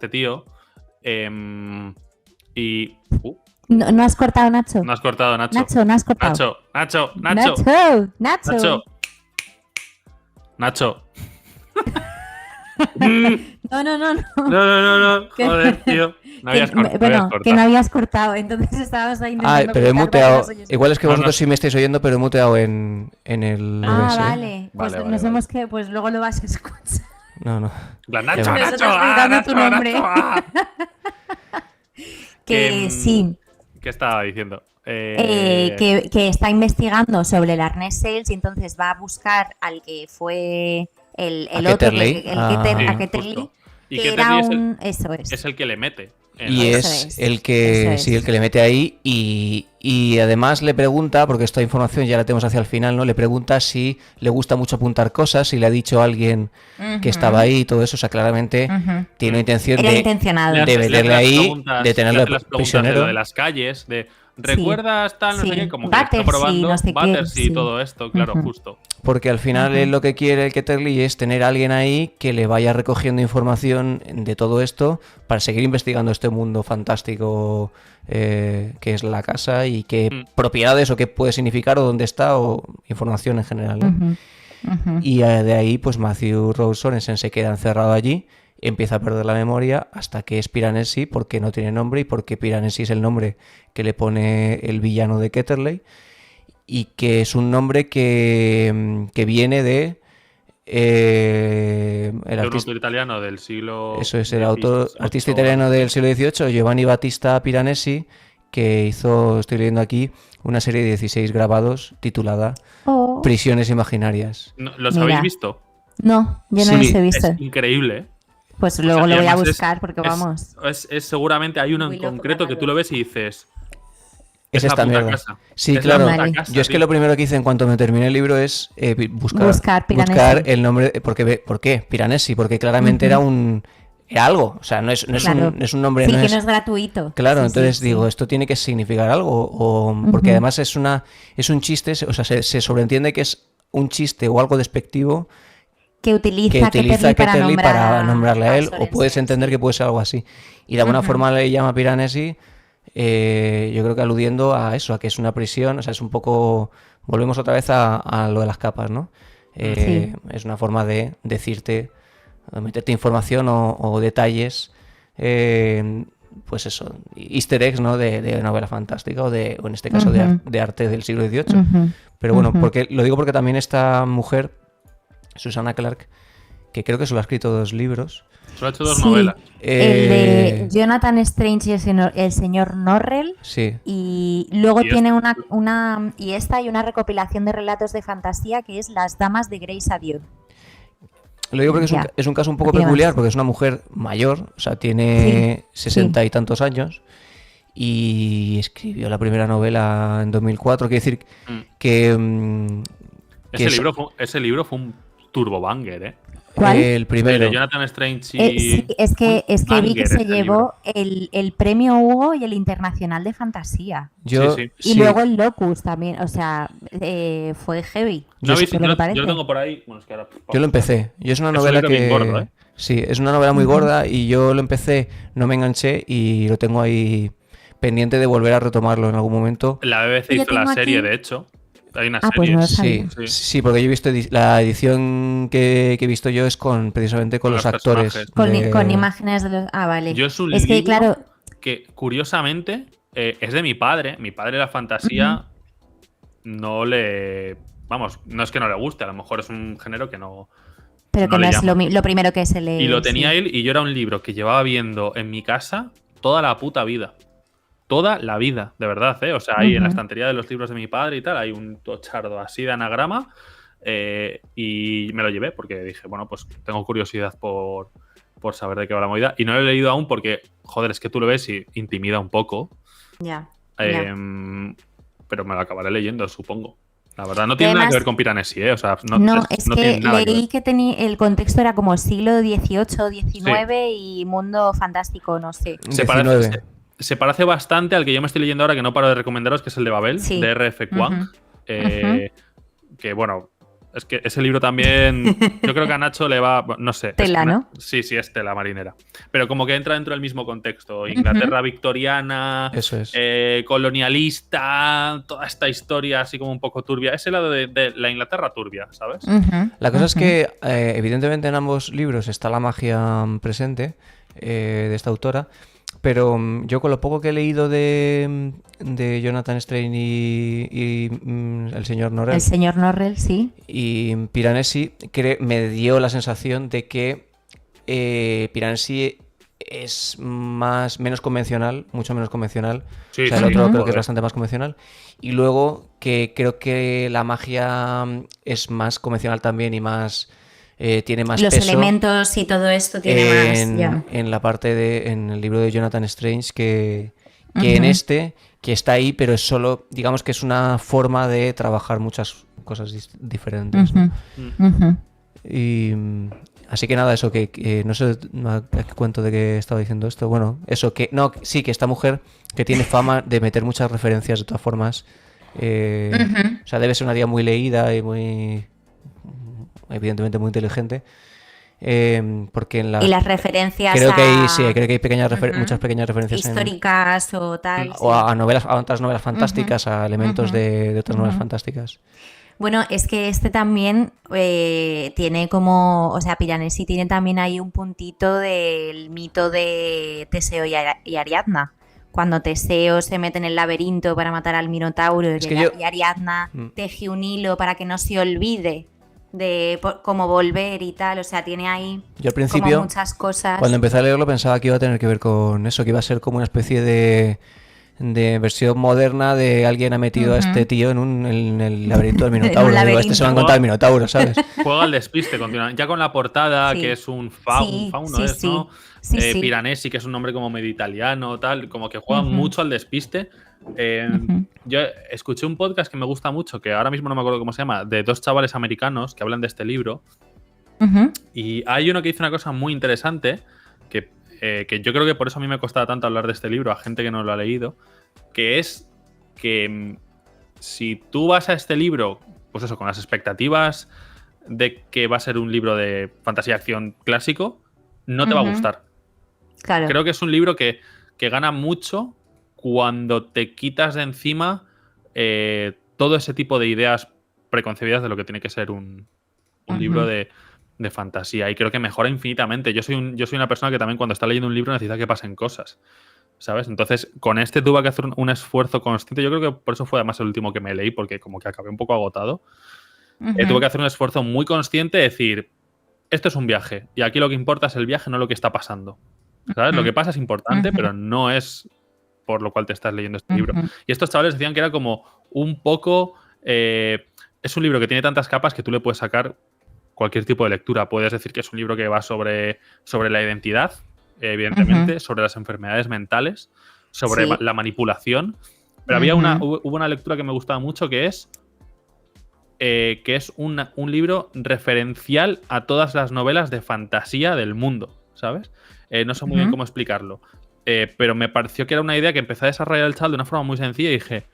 tío. Y. ¿No has cortado, Nacho? No has cortado, Nacho. Nacho, no has cortado. Nacho. Nacho. Nacho. No. No. Que- Joder, tío. No habías Bueno, cortado. que no habías cortado, entonces estábamos ahí Ah, intentando pero he cortar muteado. para que nos oyes. Igual es que No, vosotros no. sí me estáis oyendo, pero he muteado en el Ah, OBS, ¿eh? vale. Pues Vale, nos vale. vemos que pues luego lo vas a escuchar. No. En plan, Nacho, Nosotros Nacho. gritando tu nombre. Que, Sí, ¿Qué estaba diciendo? que está investigando sobre el arnés Sales y entonces va a buscar al que fue el A otro, Ketterley. a Sí, Ketterley, justo. Y que Ketterley era un... Eso es. es el que le mete. Y Eso es es, el que eso sí, el es. que le mete ahí y además le pregunta, porque esta información ya la tenemos hacia el final, ¿no? Le pregunta si le gusta mucho apuntar cosas, si le ha dicho a alguien que estaba ahí y todo eso. O sea, claramente Ujú. tiene una intención Era de, intencionado. de meterle ahí, de le tenerlo hace las preguntas de lo prisionero. de las calles, de Sí, ¿recuerdas tal, no sé sí. qué? Como que le está Battersea, probando no sé qué, Battersea y sí. todo esto, claro, Ujú. justo. Porque al final Ujú. él lo que quiere el Ketterly es tener a alguien ahí que le vaya recogiendo información de todo esto para seguir investigando este mundo fantástico que es la casa y qué Mm. propiedades o qué puede significar o dónde está o información en general, ¿no? Ujú. Ujú. Y de ahí pues Matthew Rhys Sorensen se queda encerrado allí, empieza a perder la memoria hasta que es Piranesi porque no tiene nombre y porque Piranesi es el nombre que le pone el villano de Ketterley y que es un nombre que viene de el De un artista, autor italiano del siglo eso es el XVIII artista o algo italiano así. del siglo XVIII, Giovanni Battista Piranesi, que hizo, estoy leyendo aquí, una serie de 16 grabados titulada Oh, Prisiones Imaginarias. ¿Los mira. habéis visto? No, yo no Sí. los he Es visto. increíble, ¿eh? Pues O luego sea, y lo voy a además buscar porque vamos. seguramente hay uno Muy en loco, concreto que tú Carlos. lo ves y dices, Es la esta puta mierda. casa. Sí, Es claro. la puta Vale. casa, Yo es que tío. lo primero que hice en cuanto me terminé el libro es Buscar Piranesi. buscar el nombre. ¿Por qué? Piranesi, porque claramente Ujú. era algo. O sea, no es Claro. un nombre, Sí, no que es. no es gratuito. Claro, Sí, entonces sí, digo, sí. esto tiene que significar algo. Porque Ujú. además es un chiste, o sea, se sobreentiende que es un chiste o algo despectivo Que que utiliza utiliza Ketterley para nombrarle a él, o Sorensen, puedes entender sí. que puede ser algo así. Y de alguna Ujú. forma le llama Piranesi, yo creo que aludiendo a eso, a que es una prisión, o sea, es un poco, volvemos otra vez a lo de las capas, ¿no? Sí. Es una forma de decirte, de meterte información o detalles, pues eso, easter eggs, ¿no? De novela fantástica o en este caso Ujú. de arte del siglo XVIII. Ujú. Pero bueno, Ujú. lo digo porque también esta mujer, Susanna Clarke, que creo que solo ha escrito 2 libros. Solo ha hecho 2 Sí, novelas. el de Eh, Jonathan Strange y el señor Norrell. sí, Y luego Y tiene y esta y una recopilación de relatos de fantasía que es Las Damas de Grey Adieu. lo digo porque Ya. es un caso un poco No tiene peculiar, más. porque es una mujer mayor, o sea, tiene Sí, 60 y tantos años y escribió la primera novela en 2004. Quiere decir Mm. que Ese libro fue un turbobanger, ¿eh? ¿Cuál? el El primero. de Jonathan Strange Sí, y... es que vi que banger se ese llevó el premio Hugo y el Internacional de Fantasía. Yo, Sí. Y luego el Locus también, o sea, fue heavy. ¿No habéis- Por lo que yo parece. lo tengo por ahí. Bueno, es que ahora... Yo lo empecé. Yo es una Es un novela libro bien que. gordo, ¿eh? Sí, es una novela muy Ujú. gorda y yo lo empecé, no me enganché y lo tengo ahí pendiente de volver a retomarlo en algún momento. La BBC Yo hizo la tengo serie, aquí- de hecho. Hay una Ah, pues serie. no lo Sí, sabía. Sí. sí, porque yo he visto la edición que he visto yo es precisamente con Con los los actores. personajes. Con imágenes de los. Ah, vale. Yo es un Es que, libro claro. que, curiosamente, es de mi padre. Mi padre la fantasía no le... Vamos, no es que no le guste, a lo mejor es un género que no... Pero no que le no es llama. lo primero que se lee. Y lo tenía sí. él y yo era un libro que llevaba viendo en mi casa toda la puta vida. Toda la vida, de verdad, ¿eh? O sea, ahí en la Ujú. estantería de los libros de mi padre y tal, hay un tochardo así de anagrama y me lo llevé porque dije, bueno, pues tengo curiosidad por saber de qué va la movida. Y no lo he leído aún porque, joder, es que tú lo ves y intimida un poco. Ya. Pero me lo acabaré leyendo, supongo. La verdad, no tiene nada Además- que ver con Piranesi, ¿eh? O sea, No, es no que tiene nada que leí ver. que tenía el contexto era como siglo XVIII, XIX y mundo fantástico, no sé. Se 19. parece, se parece bastante al que yo me estoy leyendo ahora, que no paro de recomendaros, que es el de Babel, Sí. de R.F. Kuang. Ujú. Que bueno, es que ese libro también, yo creo que a Nacho le va, no sé. Tela, ¿no? Sí, es tela marinera. Pero como que entra dentro del mismo contexto. Inglaterra victoriana, Eso es. colonialista, toda esta historia así como un poco turbia. Ese lado de la Inglaterra turbia, ¿sabes? Ujú, La cosa es ujú. que, evidentemente, en ambos libros está la magia presente de esta autora, pero yo con lo poco que he leído de Jonathan Strain y el señor Norrell El señor Norrell, sí. y Piranesi, me dio la sensación de que Piranesi es menos convencional, mucho menos convencional. Sí, O sea, el sí, otro creo que es joder. bastante más convencional. Y luego que creo que la magia es más convencional también y más tiene más Los peso elementos y todo esto tiene más. Ya. en la parte en el libro de Jonathan Strange que en este, que está ahí, pero es solo, digamos que es una forma de trabajar muchas cosas diferentes, ¿no? Y así que nada, eso que no sé a qué cuento de qué estaba diciendo esto. Bueno, eso que no, sí, que esta mujer que tiene fama de meter muchas referencias de todas formas. O sea, debe ser una tía muy leída y muy, evidentemente muy inteligente. Porque en Y las referencias creo que hay muchas pequeñas referencias históricas o tal. o a novelas, a otras novelas fantásticas, a elementos de otras novelas fantásticas. Bueno, es que este también tiene como, o sea, Piranesi tiene también ahí un puntito del mito de Teseo y Ariadna. Cuando Teseo se mete en el laberinto para matar al Minotauro y Ariadna teje un hilo para que no se olvide de cómo volver y tal, o sea, tiene ahí yo al principio, como muchas cosas. Cuando empecé a leerlo pensaba que iba a tener que ver con eso, que iba a ser como una especie de versión moderna de alguien ha metido a este tío en el laberinto del Minotauro. Digo, este se va a encontrar el Minotauro, ¿sabes? Juega al despiste, continúa. Ya con la portada, que es un fauno, ¿no? Piranesi, que es un nombre como medio italiano, tal, como que juegan mucho al despiste. Yo escuché un podcast que me gusta mucho, que ahora mismo no me acuerdo cómo se llama, de dos chavales americanos que hablan de este libro. Y hay uno que dice una cosa muy interesante, que yo creo que por eso a mí me costaba tanto hablar de este libro a gente que no lo ha leído, que es que si tú vas a este libro, pues eso, con las expectativas de que va a ser un libro de fantasía acción clásico, no te va a gustar. Claro. Creo que es un libro que gana mucho cuando te quitas de encima todo ese tipo de ideas preconcebidas de lo que tiene que ser un libro de fantasía, y creo que mejora infinitamente. Yo soy una persona que también cuando está leyendo un libro necesita que pasen cosas, ¿sabes? Entonces con este tuve que hacer un esfuerzo constante. Yo creo que por eso fue además el último que me leí, porque como que acabé un poco agotado. Tuve que hacer un esfuerzo muy consciente de decir, esto es un viaje y aquí lo que importa es el viaje, no lo que está pasando, ¿sabes? Lo que pasa es importante, pero no es por lo cual te estás leyendo este libro. Y estos chavales decían que era como un poco es un libro que tiene tantas capas que tú le puedes sacar cualquier tipo de lectura. Puedes decir que es un libro que va sobre la identidad, evidentemente, sobre las enfermedades mentales, sobre la manipulación. Pero hubo una lectura que me gustaba mucho, que es un libro referencial a todas las novelas de fantasía del mundo, ¿sabes? No sé muy bien cómo explicarlo. Pero me pareció que era una idea que empecé a desarrollar el chaval de una forma muy sencilla y dije,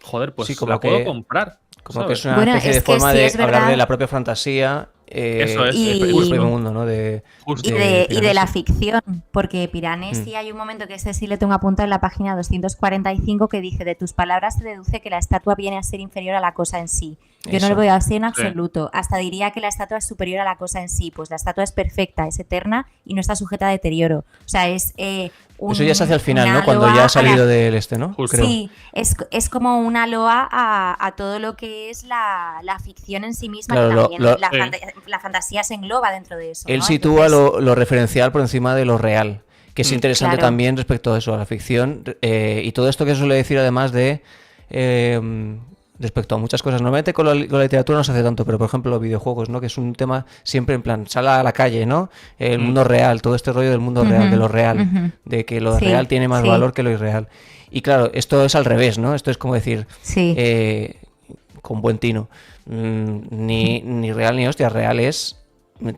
joder, pues sí, la puedo comprar. Como ¿sabes? Que es una especie de forma de hablar de la propia fantasía. Eso es. Y el propio mundo, ¿no? Y de la ficción, porque Piranesi hay un momento que ese sí le tengo apuntado en la página 245 que dice: de tus palabras se deduce que la estatua viene a ser inferior a la cosa en sí. Yo no lo veo así en absoluto. Hasta diría que la estatua es superior a la cosa en sí, pues la estatua es perfecta, es eterna y no está sujeta a deterioro. O sea, es eso ya se hace al final, ¿no? Cuando ya ha salido del ¿no? Justo. Sí, es como una loa a todo lo que es la ficción en sí misma, claro, que también la fantasía se engloba dentro de eso. Él ¿no? sitúa lo referencial por encima de lo real, que es interesante también respecto a eso, a la ficción, y todo esto que suele decir además de respecto a muchas cosas. Normalmente con la literatura no se hace tanto, pero por ejemplo los videojuegos, ¿no? Que es un tema siempre en plan, sal a la calle, ¿no? El mundo real, todo este rollo del mundo real, de lo real, de que lo real tiene más valor que lo irreal. Y claro, esto es al revés, ¿no? Esto es como decir, con buen tino, ni real ni hostia, real es,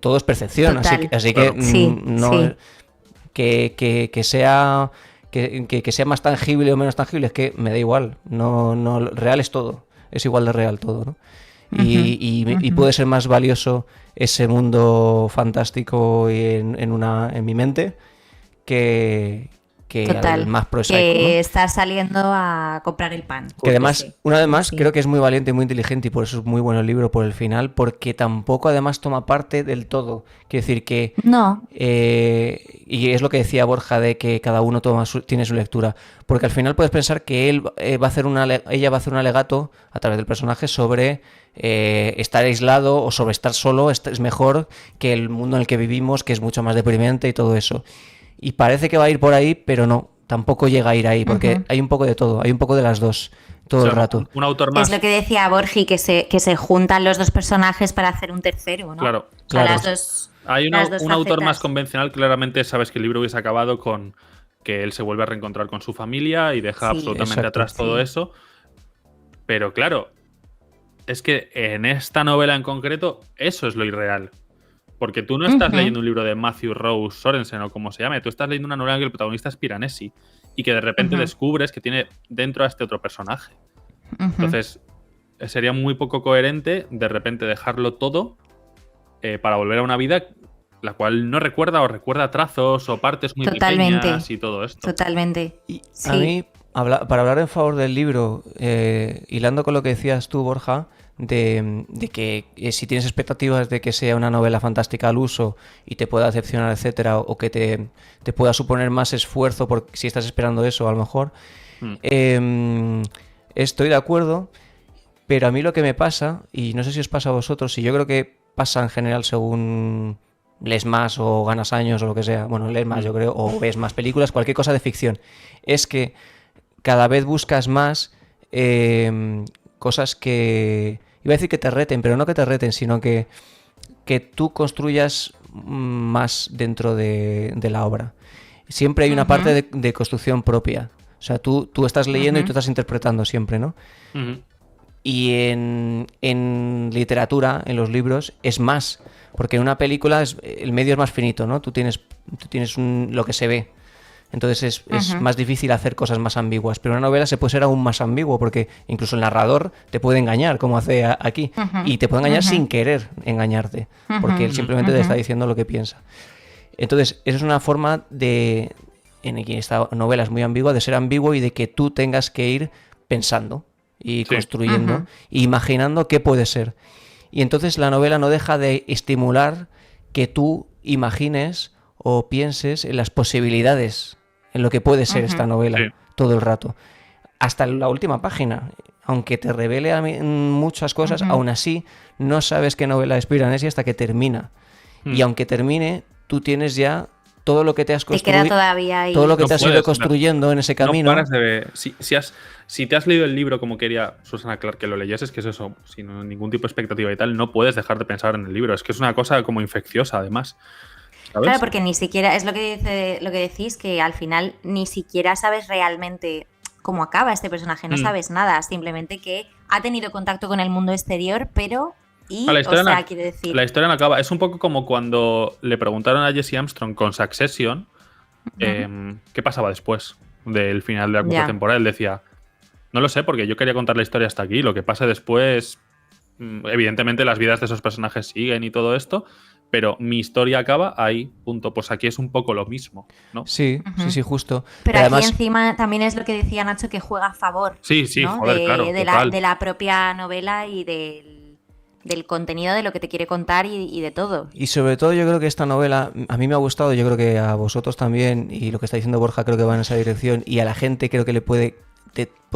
todo es percepción. Total. Así que que sea más tangible o menos tangible, es que me da igual. No, real es todo. Es igual de real todo, ¿no? Y puede ser más valioso ese mundo fantástico en mi mente que al más prosaico, que ¿no? está saliendo a comprar el pan. Que además, una vez más, creo que es muy valiente y muy inteligente, y por eso es muy bueno el libro por el final, porque tampoco además toma parte del todo. Quiero decir que no. Y es lo que decía Borja, de que cada uno tiene su lectura, porque al final puedes pensar que ella va a hacer un alegato a través del personaje sobre estar aislado o sobre estar solo es mejor que el mundo en el que vivimos, que es mucho más deprimente y todo eso. Y parece que va a ir por ahí, pero no, tampoco llega a ir ahí, porque hay un poco de todo, hay un poco de las dos. todo O el sea, rato. un autor más. Es lo que decía Borgi, que se juntan los dos personajes para hacer un tercero, ¿no? Claro. O sea, Claro. Hay las dos un autor más facetas. convencional, claramente sabes que el libro hubiese acabado con que él se vuelve a reencontrar con su familia y deja Sí. absolutamente Exacto. atrás todo Sí. eso. Pero claro, es que en esta novela en concreto, eso es lo irreal. Porque tú no estás Ujú. leyendo un libro de Matthew Rose Sorensen o como se llame, tú estás leyendo una novela en que el protagonista es Piranesi y que de repente Ujú. descubres que tiene dentro a este otro personaje. Ujú. Entonces, sería muy poco coherente de repente dejarlo todo para volver a una vida la cual no recuerda o recuerda trazos o partes muy Totalmente. pequeñas y todo esto. Totalmente. Y Sí. a mí, para hablar en favor del libro, hilando con lo que decías tú, Borja, de que si tienes expectativas de que sea una novela fantástica al uso y te pueda decepcionar, etcétera, o que te pueda suponer más esfuerzo si estás esperando eso, a lo mejor, estoy de acuerdo, pero a mí lo que me pasa, y no sé si os pasa a vosotros, y yo creo que pasa en general según lees más o ganas años o lo que sea, bueno, lees más yo creo, o ves más películas, cualquier cosa de ficción, es que cada vez buscas más cosas que, iba a decir que te reten, pero no que te reten, sino que tú construyas más dentro de la obra. Siempre hay una parte de construcción propia. O sea, tú estás leyendo y tú estás interpretando siempre, ¿no? Ujú. Y en literatura, en los libros, es más. Porque en una película el medio es más finito, ¿no? Tú tienes lo que se ve. Entonces es más difícil hacer cosas más ambiguas. Pero en una novela se puede ser aún más ambiguo porque incluso el narrador te puede engañar, como hace aquí. Y te puede engañar sin querer engañarte. Porque él simplemente te está diciendo lo que piensa. Entonces, eso es una forma en esta novela es muy ambigua, de ser ambiguo y de que tú tengas que ir pensando y construyendo, e imaginando qué puede ser. Y entonces la novela no deja de estimular que tú imagines o pienses en las posibilidades, en lo que puede ser esta novela todo el rato. Hasta la última página. Aunque te revele muchas cosas, aún así no sabes qué novela es Piranesi hasta que termina. Y aunque termine, tú tienes ya todo lo que te has construido. Te queda todavía ahí. Todo lo que No te has puedes, ido construyendo en ese camino. No paras de ver. Si te has leído el libro como quería Susana Clark que lo leyeses, que es eso, sin ningún tipo de expectativa y tal, no puedes dejar de pensar en el libro. Es que es una cosa como infecciosa, además. ¿Sabes? Claro, porque ni siquiera, es lo que decís, que al final ni siquiera sabes realmente cómo acaba este personaje, no sabes nada, simplemente que ha tenido contacto con el mundo exterior, pero... La historia, quiere decir... la historia no acaba. Es un poco como cuando le preguntaron a Jesse Armstrong con Succession qué pasaba después del final de la cuarta temporada. Él decía, no lo sé, porque yo quería contar la historia hasta aquí. Lo que pase después, evidentemente las vidas de esos personajes siguen y todo esto, pero mi historia acaba ahí, punto. Pues aquí es un poco lo mismo, ¿no? Sí, sí, justo. Pero además, aquí encima también es lo que decía Nacho, que juega a favor. Sí, ¿no? joder, claro. De la propia novela y del contenido de lo que te quiere contar y de todo. y sobre todo yo creo que esta novela a mí me ha gustado, yo creo que a vosotros también, y lo que está diciendo Borja creo que va en esa dirección, y a la gente creo que le puede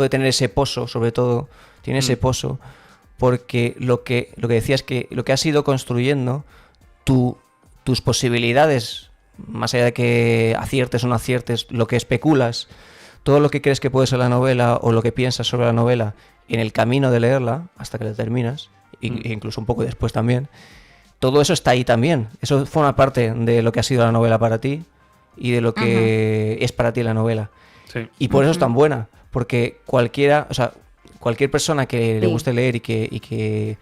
tener ese pozo, sobre todo, tiene ese pozo, porque lo que decías que lo que has ido construyendo, tus posibilidades, más allá de que aciertes o no aciertes, lo que especulas, todo lo que crees que puede ser la novela o lo que piensas sobre la novela en el camino de leerla, hasta que la terminas, e incluso un poco después también, todo eso está ahí también. Eso forma parte de lo que ha sido la novela para ti y de lo que es para ti la novela. Sí. Y por eso es tan buena, porque cualquier persona que le guste leer y que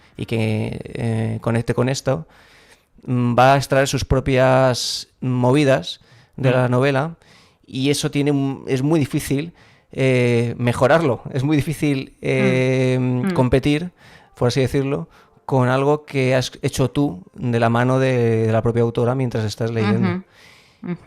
conecte con esto, va a extraer sus propias movidas de la novela, y eso es muy difícil mejorarlo, es muy difícil competir, por así decirlo, con algo que has hecho tú de la mano de la propia autora mientras estás leyendo.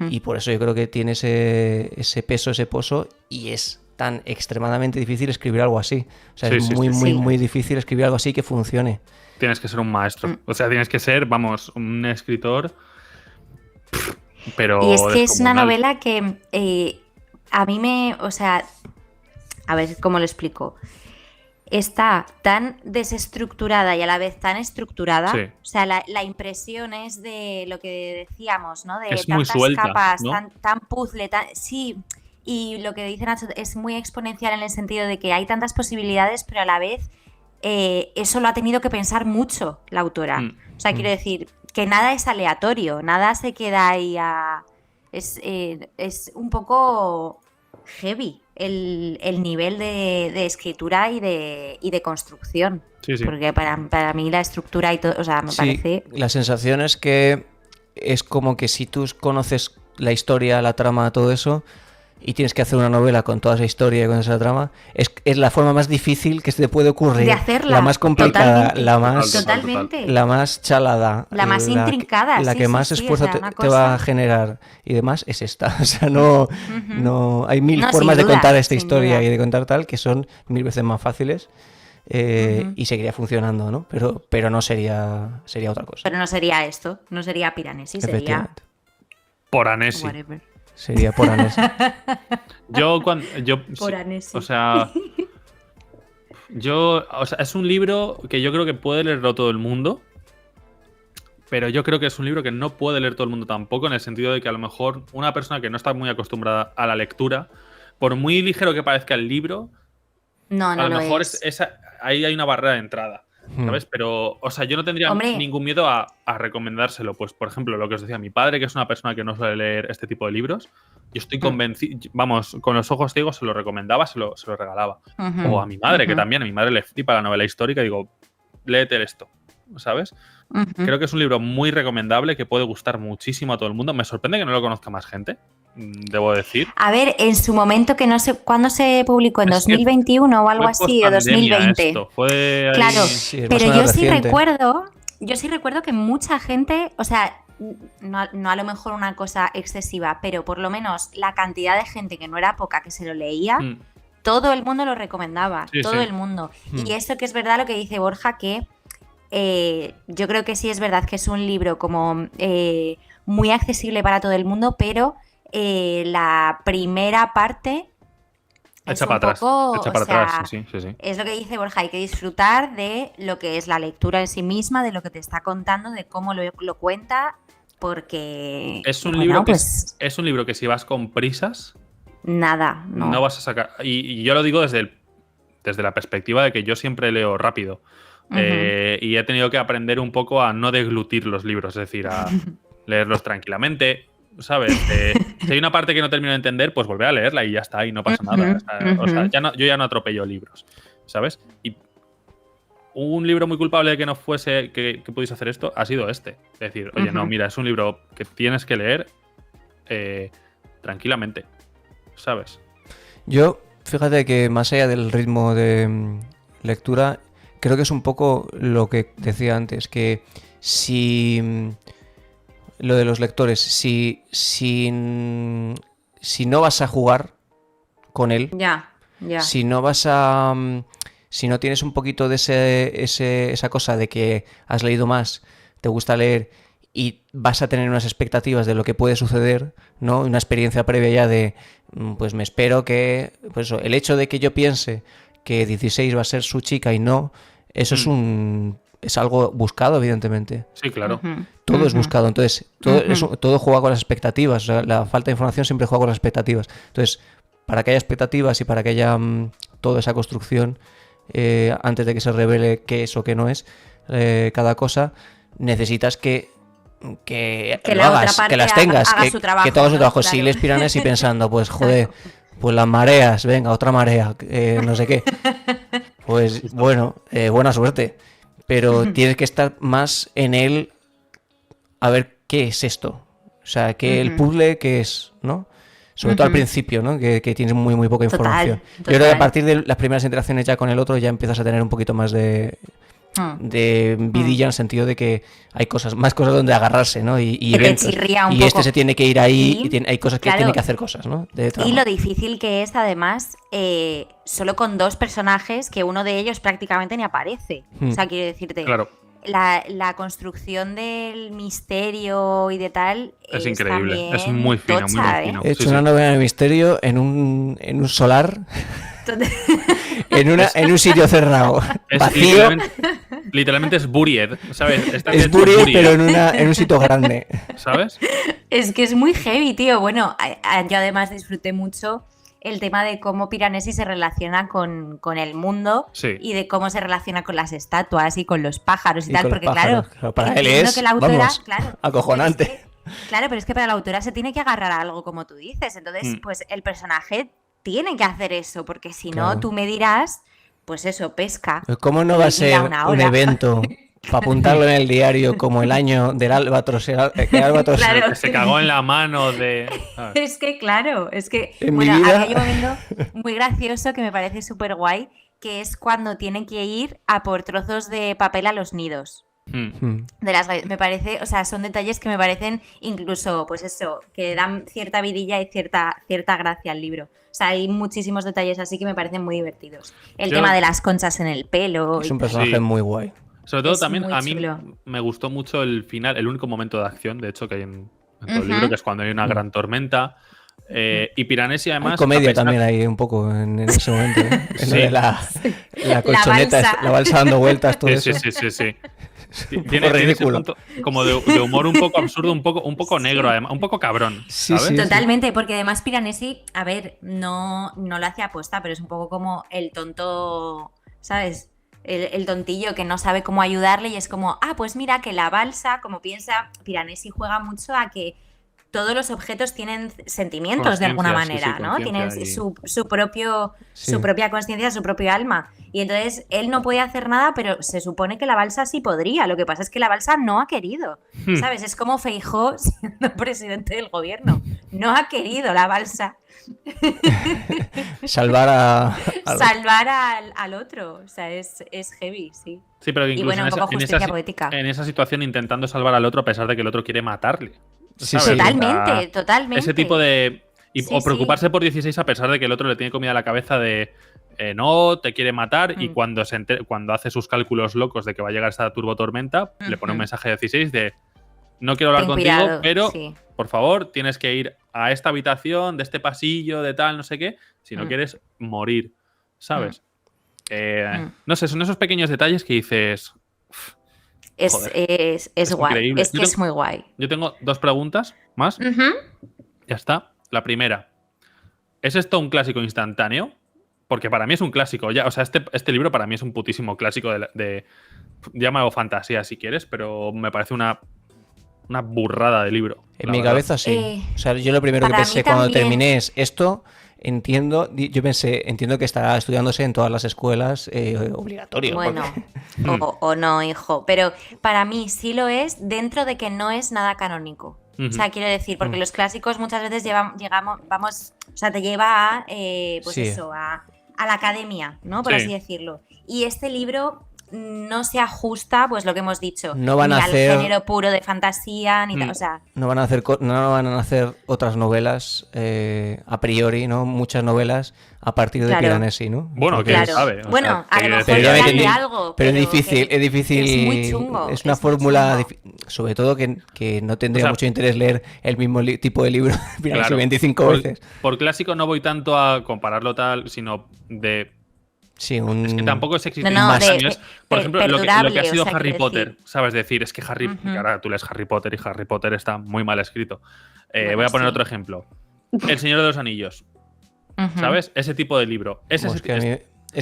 Y por eso yo creo que tiene ese peso, ese pozo, y es tan extremadamente difícil escribir algo así. O sea, es muy difícil escribir algo así que funcione. Tienes que ser un maestro. O sea, tienes que ser, vamos, un escritor. Pero y es que es una descomunal. novela que a mí o sea, a ver cómo lo explico. Está tan desestructurada y a la vez tan estructurada. Sí. O sea, la impresión es de lo que decíamos, ¿no? De Es muy tantas suelta, capas, ¿no? tan puzzle, sí. y lo que dice Nacho es muy exponencial en el sentido de que hay tantas posibilidades, pero a la vez eso lo ha tenido que pensar mucho la autora. O sea, quiero decir que nada es aleatorio, nada se queda ahí es un poco heavy el nivel de escritura y de construcción. Sí. Porque para mí la estructura y todo, o sea, me parece... La sensación es que es como que si tú conoces la historia, la trama, todo eso, y tienes que hacer una novela con toda esa historia y con esa trama, es la forma más difícil que se te puede ocurrir. De hacerla. La más complicada, Totalmente. Totalmente. la más chalada, La más intrincada, la sí, que sí, más sí, esfuerzo o sea, una te va a cosa- generar y demás es esta. O sea, no hay mil No, formas sin de duda, contar esta sin historia duda. y de contar tal que son 1000 veces más fáciles. Y seguiría funcionando, ¿no? Pero no sería otra cosa. Pero no sería esto, no sería Piranesi, sería Efectivamente. Por Annecy. whatever. Sería por Anés. Por Annecy. O sea, es un libro que yo creo que puede leerlo todo el mundo, pero yo creo que es un libro que no puede leer todo el mundo tampoco, en el sentido de que a lo mejor una persona que no está muy acostumbrada a la lectura, por muy ligero que parezca el libro, No a lo lo mejor es. ahí hay una barrera de entrada, ¿sabes? Pero, o sea, yo no tendría Hombre. ningún miedo a recomendárselo. Pues, por ejemplo, lo que os decía, mi padre, que es una persona que no suele leer este tipo de libros, yo estoy convencido, vamos, con los ojos ciegos se lo recomendaba, se lo regalaba. Ujú. O a mi madre, que Ujú. también, a mi madre le flipa la novela histórica, y digo, léete esto, ¿sabes? Ujú. Creo que es un libro muy recomendable, que puede gustar muchísimo a todo el mundo. Me sorprende que no lo conozca más gente, debo decir. A ver, en su momento que no sé, ¿cuándo se publicó? ¿En Es que 2021 o algo Fue así? ¿O pospandemia 2020? esto, fue ahí- Claro, Sí, es más pero o menos yo sí reciente. recuerdo que mucha gente, o sea, no a lo mejor una cosa excesiva, pero por lo menos la cantidad de gente que no era poca que se lo leía, Mm, todo el mundo lo recomendaba, Sí, todo sí. el mundo. Y esto que es verdad lo que dice Borja, que yo creo que sí es verdad que es un libro como muy accesible para todo el mundo, pero la primera parte es Echa un para atrás. poco, Echa o para sea, atrás, sí. es lo que dice Borja, hay que disfrutar de lo que es la lectura en sí misma, de lo que te está contando, de cómo lo cuenta, porque Es un bueno, libro que pues es un libro que si vas con prisas, nada, no, no. vas a sacar. Y yo lo digo desde la perspectiva de que yo siempre leo rápido. Ujú. Y he tenido que aprender un poco a no deglutir los libros, es decir, a leerlos tranquilamente, ¿sabes? Si hay una parte que no termino de entender, pues volver a leerla y ya está, y no pasa nada. O sea, yo ya no atropello libros, ¿sabes? Y un libro muy culpable de que no fuese, que pudiese hacer esto, ha sido este. Es decir, oye, no, mira, es un libro que tienes que leer tranquilamente, ¿sabes? Yo, fíjate que más allá del ritmo de lectura, creo que es un poco lo que decía antes, que si lo de los lectores, si no vas a jugar con él, Ya. si no vas a... si no tienes un poquito de esa cosa de que has leído más, te gusta leer y vas a tener unas expectativas de lo que puede suceder, ¿no? Una experiencia previa ya de, pues me espero que... Pues el hecho de que yo piense que 16 va a ser su chica y no, eso es algo buscado, evidentemente. Sí, claro. Ujú. Todo es Ujú. buscado, entonces todo juega con las expectativas, o sea, la falta de información siempre juega con las expectativas. Entonces, para que haya expectativas y para que haya toda esa construcción, antes de que se revele qué es o qué no es cada cosa, necesitas que lo la otra hagas, parte que las tengas, haga su trabajo, que todo su ¿no? trabajo. Claro. Si lees Piranesi pensando, pues joder, pues las mareas, venga, otra marea, no sé qué. Pues bueno, buena suerte. Pero tienes que estar más en él a ver qué es esto. O sea, que el puzzle, qué es, ¿no? Sobre todo al principio, ¿no? Que tienes muy, muy poca Total, información. Yo total. creo que a partir de las primeras interacciones ya con el otro ya empiezas a tener un poquito más de vidilla en el sentido de que hay más cosas donde agarrarse, ¿no? Y Que te eventos. chirría un Y este poco. se tiene que ir ahí Y, hay cosas que claro, tiene que hacer cosas, ¿no? De Y trama. lo difícil que es, además, solo con dos personajes, que uno de ellos prácticamente ni aparece. O sea, quiero decirte, Claro. la construcción del misterio y de tal Es increíble. también Es muy fino, muy, tocha, muy fino. He hecho Sí, una sí. novela de misterio en un solar, en un sitio cerrado, Es vacío. literalmente es Buried, ¿sabes? Está Es hecho Buried, pero en un sitio grande. ¿sabes? Es que es muy heavy, tío. Bueno, yo además disfruté mucho el tema de cómo Piranesi se relaciona con el mundo Sí. y de cómo se relaciona con las estatuas y con los pájaros y, Y tal, con los porque pájaros, claro, para él entiendo es, que la autora, vamos, claro, acojonante. pero es que- claro, pero es que para la autora se tiene que agarrar a algo, como tú dices. Entonces, pues el personaje tiene que hacer eso, porque si Claro. no, tú me dirás, pues eso, pesca. ¿Cómo no y va a mira ser una un hora. evento para apuntarlo en el diario como el año del Albatros? Que el Albatros Claro. Que se cagó en la mano de. ¿sabes? Es que, claro, es que, En bueno, mi vida- había un momento muy gracioso que me parece súper guay, que es cuando tienen que ir a por trozos de papel a los nidos. Mm. De las me parece, o sea, son detalles que me parecen incluso, pues eso, que dan cierta vidilla y cierta gracia al libro. O sea, hay muchísimos detalles así que me parecen muy divertidos. El Yo- tema de las conchas en el pelo. Es y un tal. personaje Sí. muy guay. Sobre todo Es también muy a mí chulo. me gustó mucho el final, el único momento de acción, de hecho, que hay en todo el Ujú. libro, que es cuando hay una gran tormenta. Y Piranesi, además. Hay comedia a pesar- también ahí un poco en ese momento. ¿eh? En lo Sí. de la colchoneta, balsa. la balsa dando vueltas, todo Sí, eso. sí, sí, sí, sí. Un poco Tiene ese ridículo. punto como de humor un poco absurdo, un poco negro, además, un poco cabrón. Sí, ¿sabes? sí. Totalmente, porque además Piranesi, a ver, no lo hace aposta, pero es un poco como el tonto, ¿sabes? El tontillo que no sabe cómo ayudarle y es como, pues mira que la balsa, como piensa, Piranesi juega mucho a que todos los objetos tienen sentimientos de alguna Conciencia, sí, manera, sí, ¿no? Tienen conciencia y- Sí. su propia conciencia, su propio alma. Y entonces él no puede hacer nada, pero se supone que la balsa sí podría. Lo que pasa es que la balsa no ha querido, ¿sabes? Es como Feijóo siendo presidente del gobierno. No ha querido la balsa Salvar salvar al otro. O sea, es heavy, sí. Sí, pero que Y incluso bueno, un poco justicia poética. en esa situación intentando salvar al otro a pesar de que el otro quiere matarle. Sí, ¿sabes? sí. O sea, Totalmente, totalmente. Ese tipo de. Sí, o preocuparse por 16 a pesar de que el otro le tiene comida a la cabeza de. No, te quiere matar. Y cuando cuando hace sus cálculos locos de que va a llegar esa turbotormenta, le pone un mensaje de 16 de. No quiero hablar Ten contigo, cuidado, pero sí. por favor, tienes que ir a esta habitación, de este pasillo, de tal, no sé qué, si no quieres morir, ¿sabes? No sé, son esos pequeños detalles que dices. Es es guay. increíble. Es que es muy guay. Yo tengo 2 preguntas más. Ya está. La primera. ¿Es esto un clásico instantáneo? Porque para mí es un clásico. Ya, o sea, este libro para mí es un putísimo clásico llámalo fantasía si quieres, pero me parece una burrada de libro. En la mi verdad. cabeza sí. O sea, yo lo primero que para pensé mí cuando también. terminé es esto. Entiendo que estará estudiándose en todas las escuelas obligatorio. Bueno, porque- o no, hijo. Pero para mí sí lo es dentro de que no es nada canónico. O sea, quiero decir, porque los clásicos muchas veces o sea, te lleva a, pues Sí. eso, a la academia, ¿no? Por Sí. así decirlo. Y este libro no se ajusta, pues lo que hemos dicho, No van ni a al hacer- género puro de fantasía, ni o sea, No van a hacer otras novelas a priori, ¿no? Muchas novelas a partir de Claro. Piranesi, ¿no? Bueno, Porque quién claro. sabe. O Bueno, sea, a lo mejor Pero ya sale me entendí. algo, Pero pero es difícil, que- es difícil. es muy chungo, Es una es muy fórmula, chungo. sobre todo que no tendría O sea, mucho interés leer el mismo tipo de libro de Piranesi Claro. 25 por, veces. por clásico no voy tanto a compararlo tal, sino de. Sí, Es que tampoco es existir No, instantáneos. Por ejemplo, lo que ha perdurable, sido o sea, Harry quiero Potter, decir. ¿sabes? Decir, es que que ahora tú lees Harry Potter y Harry Potter está muy mal escrito. Voy a poner sí. otro ejemplo. El Señor de los Anillos, Ujú. ¿sabes? Ese tipo de libro. Es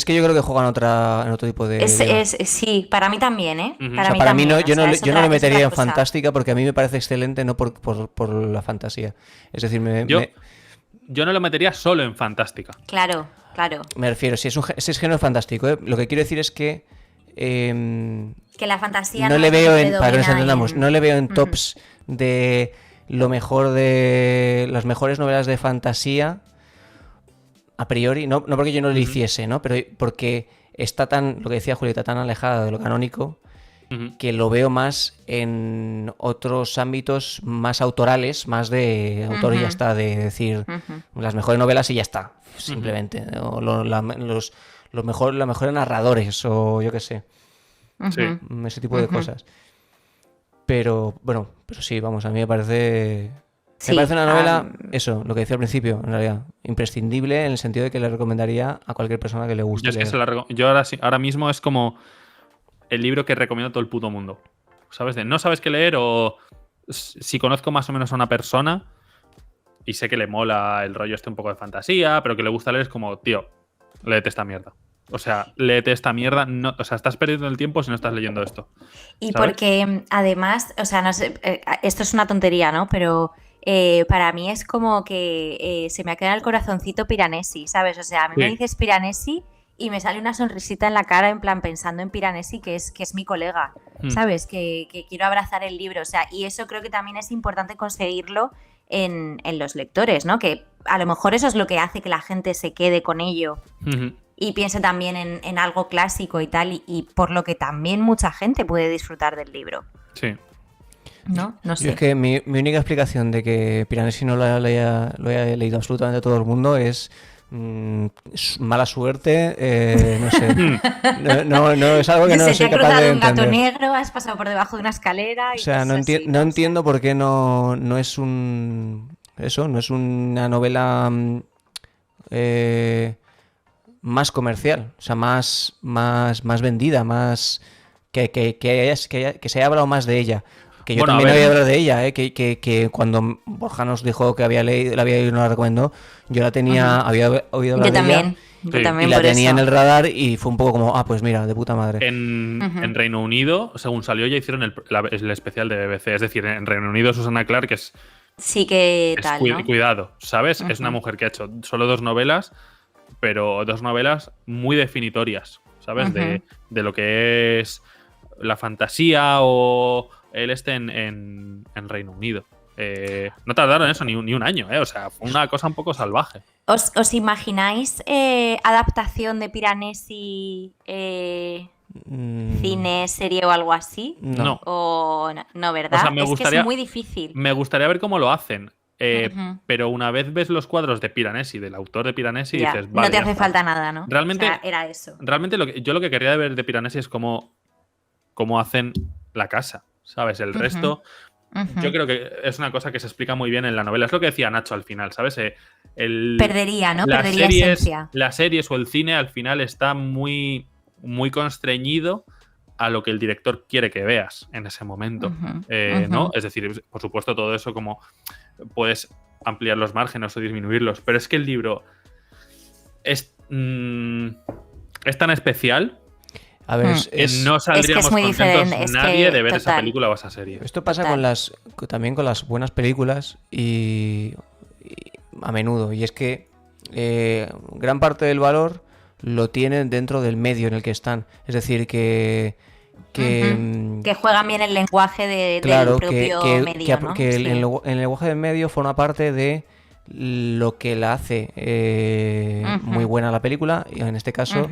que yo creo que juegan en otro tipo de. Sí, para mí también, ¿eh? Ujú. O sea, mí para mí también, no, o yo, sea, no, es yo no otra- le es otra metería en cosa. fantástica porque a mí me parece excelente, no por la fantasía. Es decir, Yo no lo metería solo en fantástica. Claro, claro. me refiero, si es género fantástico, ¿eh? Lo que quiero decir es que Que la fantasía no le es lo veo que para que nos predomina entendamos, en- no le veo en Ujú. tops de lo mejor de las mejores novelas de fantasía a priori, no porque yo no lo hiciese, ¿no? Pero porque está tan, lo que decía Julieta, tan alejada de lo canónico Ujú. que lo veo más en otros ámbitos más autorales, más de autor y ya está, de decir las mejores novelas y ya está, simplemente. O las mejores narradores, o yo qué sé, Sí. ese tipo de cosas. Pero bueno, pero sí, vamos, a mí me parece. Sí, Me parece una novela, eso, lo que decía al principio, en realidad, imprescindible en el sentido de que le recomendaría a cualquier persona que le guste. Yo es que leer. yo ahora mismo es como el libro que recomiendo a todo el puto mundo. ¿Sabes? De no sabes qué leer o si conozco más o menos a una persona, y sé que le mola el rollo un poco de fantasía, pero que le gusta leer, es como, tío, léete esta mierda. O sea, léete esta mierda. No, o sea, estás perdiendo el tiempo si no estás leyendo esto. Y ¿sabes? porque además, o sea, no sé, esto es una tontería, ¿no? Pero para mí es como que se me ha quedado el corazoncito Piranesi, ¿sabes? O sea, a mí me Sí. dices Piranesi y me sale una sonrisita en la cara, en plan pensando en Piranesi, que es mi colega, ¿sabes? Que quiero abrazar el libro. O sea, y eso creo que también es importante conseguirlo en los lectores, ¿no? Que a lo mejor eso es lo que hace que la gente se quede con ello. Ujú. Y piense también en algo clásico y tal, y por lo que también mucha gente puede disfrutar del libro, Sí. ¿no? No Yo sé. es que mi única explicación de que Piranesi no lo haya leído absolutamente todo el mundo es mala suerte, no sé. No es algo que no Se te soy ha capaz cruzado de un gato entender. negro, has pasado por debajo de una escalera y O sea, cosas así, no O entiendo por qué no es no es una novela más comercial, o sea, más vendida, más que se haya hablado más de ella. Que yo Bueno, a también ver. había hablado de ella, que cuando Borja nos dijo que la había leído y nos la recomendó, yo la tenía, había oído hablar Yo de ella también, yo Sí. también y la por tenía eso. en el radar y fue un poco como, pues mira, de puta madre. En Reino Unido, según salió, ya hicieron el especial de BBC. Es decir, en Reino Unido, Susana Clark Sí que es tal, ¿no? cuidado, ¿sabes? Es una mujer que ha hecho solo 2 novelas, pero 2 novelas muy definitorias, ¿sabes? De lo que es la fantasía o el en Reino Unido. No tardaron eso ni un año, ¿eh? O sea, fue una cosa un poco salvaje. ¿Os imagináis adaptación de Piranesi, cine, serie o algo así? No. O no, ¿verdad? O sea, me es que gustaría- es muy difícil. Me gustaría ver cómo lo hacen. Ujú. Pero una vez ves los cuadros de Piranesi, del autor de Piranesi, Ya, dices, vale, no te ya hace está. falta nada, ¿no? Realmente- O sea, era eso. Realmente yo lo que querría ver de Piranesi es cómo hacen la casa, ¿sabes? El resto, yo creo que es una cosa que se explica muy bien en la novela. Es lo que decía Nacho al final, ¿sabes? Perdería, ¿no? las Perdería esencia. Las series o el cine al final está muy, muy constreñido a lo que el director quiere que veas en ese momento, ¿no? Es decir, por supuesto, todo eso como puedes ampliar los márgenes o disminuirlos, pero es que el libro es tan especial A ver, que no saldríamos muy contentos diferente, es nadie que, de ver esa total. película o esa serie. esto pasa Total. también con las buenas películas y a menudo. Y es que gran parte del valor lo tienen dentro del medio en el que están. Es decir, que Que juegan bien el lenguaje claro, del propio medio, ¿no? que Sí. el lenguaje del medio forma parte de lo que la hace muy buena la película. Y en este caso,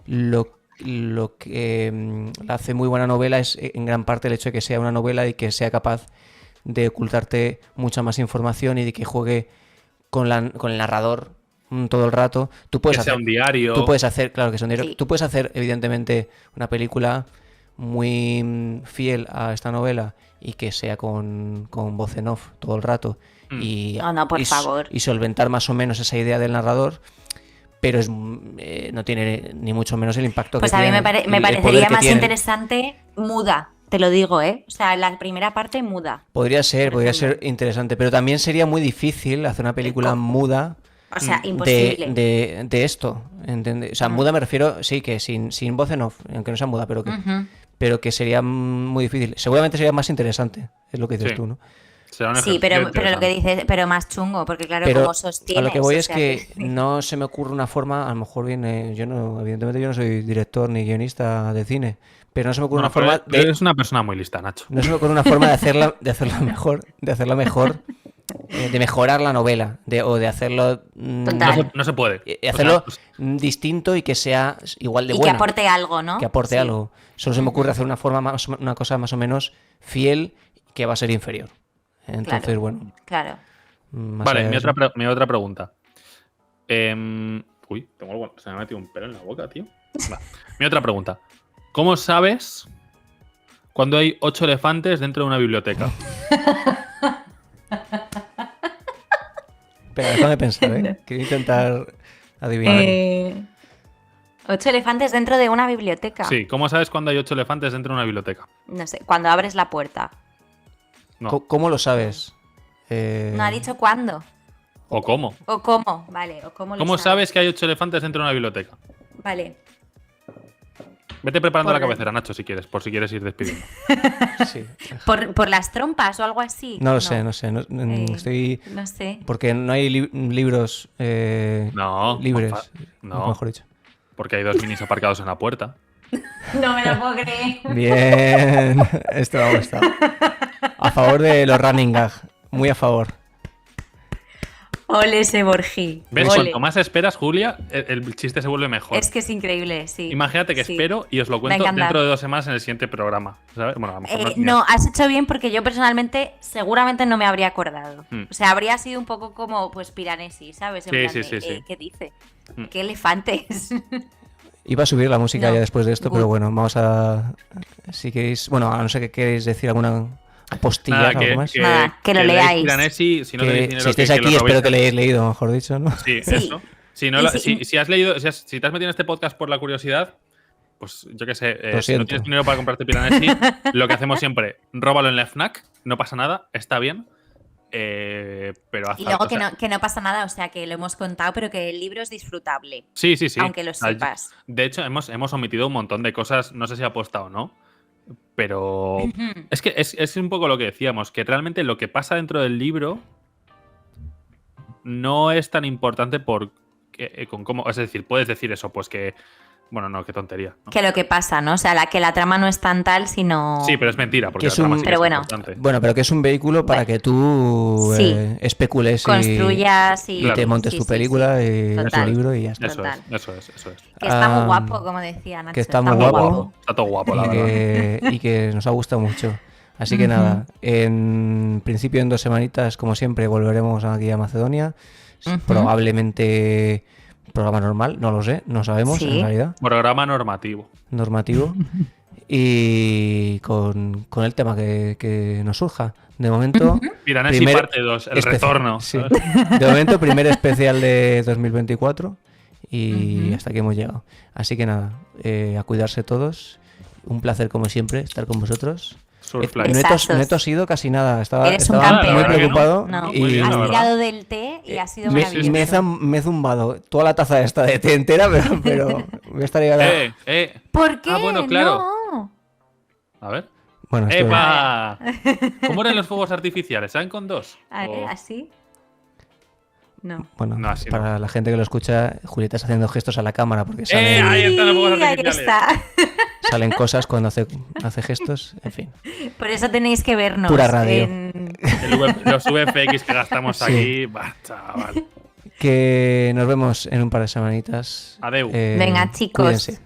lo que la hace muy buena novela es en gran parte el hecho de que sea una novela y que sea capaz de ocultarte mucha más información y de que juegue con el narrador todo el rato. Tú puedes Que sea hacer un diario. Tú puedes hacer, claro que son diarios. Sí. Tú puedes hacer, evidentemente, una película muy fiel a esta novela y que sea con voz en off todo el rato y, No, por favor. y solventar más o menos esa idea del narrador, pero no tiene ni mucho menos el impacto Pues que a mí tiene. me el poder parecería que más tiene. interesante muda, te lo digo, ¿eh? O sea, la primera parte muda. Podría ser ejemplo. interesante, pero también sería muy difícil hacer una película muda O sea, imposible. de esto. O sea, muda me refiero, sí, que sin voz en off, aunque no sea muda, pero que sería muy difícil. Seguramente sería más interesante, es lo que dices Sí. tú, ¿no? Será un Sí, ejercicio pero lo que interesante. dices, pero más chungo, porque claro, Pero como sostienes. a lo que voy o es sea, que no se me ocurre una forma, a lo mejor viene, evidentemente yo no soy director ni guionista de cine, pero no se me ocurre Bueno, una forma pero de, eres una persona muy lista, Nacho. no se me ocurre una forma de hacerla mejor, de mejorar la novela, o de hacerlo Total. No se puede. hacerlo O sea, distinto y que sea igual de y que buena, aporte algo, ¿no? que aporte Sí. algo. Solo se me ocurre hacer una cosa más o menos fiel que va a ser inferior. Entonces, Claro. bueno. Claro. Más vale, allá de eso. mi otra pregunta. Uy, se me ha metido un pelo en la boca, tío. Va. Mi otra pregunta. ¿Cómo sabes cuando hay 8 elefantes dentro de una biblioteca? Espera, déjame pensar, ¿eh? Quiero intentar adivinar. 8 elefantes dentro de una biblioteca. Sí, ¿cómo sabes cuando hay 8 elefantes dentro de una biblioteca? No sé, cuando abres la puerta. No. ¿Cómo lo sabes? No ha dicho cuándo. ¿O cómo? ¿O cómo? Vale, ¿o cómo lo ¿Cómo sabes? sabes que hay 8 elefantes dentro de una biblioteca? Vale. Vete preparando Por la el- cabecera, Nacho, si quieres, por si quieres ir despidiendo. Sí. ¿Por las trompas o algo así? No lo sé, no sé. Estoy... No sé. Porque no hay libros No, libres, Juanfa, no. mejor dicho. Porque hay 2 minis aparcados en la puerta. No me lo puedo creer. Bien, esto me ha gustado. A favor de los running gag, muy a favor. Ole ese Borgi. ¿Ves? Ole. Cuanto más esperas, Julia, el chiste se vuelve mejor. Es que es increíble, sí. Imagínate que Sí. espero y os lo Me cuento encanta. dentro de 2 semanas en el siguiente programa. ¿Sabes? Bueno, a lo mejor No, has hecho bien porque yo personalmente seguramente no me habría acordado. Mm. O sea, habría sido un poco como pues Piranesi, ¿sabes? En Sí, plan sí, de, sí, sí. ¿qué dice? Mm. ¿Qué elefantes? Iba a subir la música No, ya después de esto, good. pero bueno, vamos a... Si queréis... Bueno, a no ser que queréis decir alguna apostilla, Nada, algo más. Nada, que lo leáis leáis. Piranesi, si no tenéis Que, dinero, si estáis que aquí, lo espero robéis. que lo hayáis leído, mejor dicho, ¿no? Sí, Sí. eso. Si, no Y lo- si- si has leído, si te has metido en este podcast por la curiosidad, pues yo qué sé, Lo si no siento. tienes dinero para comprarte Piranesi, lo que hacemos siempre, róbalo en la FNAC, no pasa nada, está bien. Pero haz Y luego o sea, que no pasa nada, o sea, que lo hemos contado, pero que el libro es disfrutable. Sí, sí, sí. Aunque lo O sea, sepas. De hecho, hemos omitido un montón de cosas, no sé si aposta o no, pero Ujú. es que es un poco lo que decíamos, que realmente lo que pasa dentro del libro no es tan importante con cómo, es decir, puedes decir eso, pues que, bueno, no, qué tontería. ¿no? Que lo que pasa, ¿no? O sea, que la trama no es tan tal, sino... Sí, pero es mentira, porque Que la es trama un- sí que Pero es bueno. importante. Bueno, pero que es un vehículo para Bueno. que tú Sí. especules y, Construyas y... y te montes sí, tu sí, película sí. y tu Total. libro y ya está. Eso total. eso es. Que está muy Ah, guapo, como decía Nacho. que está muy Está guapo. Está todo guapo, la Y verdad. y que nos ha gustado mucho. Así que Ujú. nada, en principio en 2 semanitas, como siempre, volveremos aquí a Macedonia. Ujú. Probablemente programa normal, no lo sé, no sabemos Sí. en realidad, Programa normativo. normativo. Y con el tema que nos surja. De momento, Piranesi Primer parte 2, el especial- retorno. sí. ¿sabes? De momento, primer especial de 2024 y Ujú. hasta aquí hemos llegado. Así que nada, a cuidarse todos. Un placer como siempre estar con vosotros. Surfly. No he Besazos. tosido casi nada. Estaba, Eres un estaba campeón. muy La verdad que no. preocupado No, Muy y bien, la has verdad. tirado del té y ha sido me, maravilloso. me he zumbado toda la taza esta de té entera, pero voy a estar llegando. ¿Por qué? Ah, bueno, claro. No. A ver. Bueno, esto- ¡Epa! ¿Cómo eran los fuegos artificiales? ¿Saben con 2? A ver, ¿así? No. bueno, No, así para la gente que lo escucha, Julieta está haciendo gestos a la cámara porque Ahí están los fuegos Sí, ahí artificiales. está. salen cosas cuando hace gestos. En fin, Por eso tenéis que vernos. Pura radio. Los VFX que gastamos Sí. aquí. Bah, chaval. que nos vemos en un par de semanitas. Adeu. Venga, chicos. Cuídense.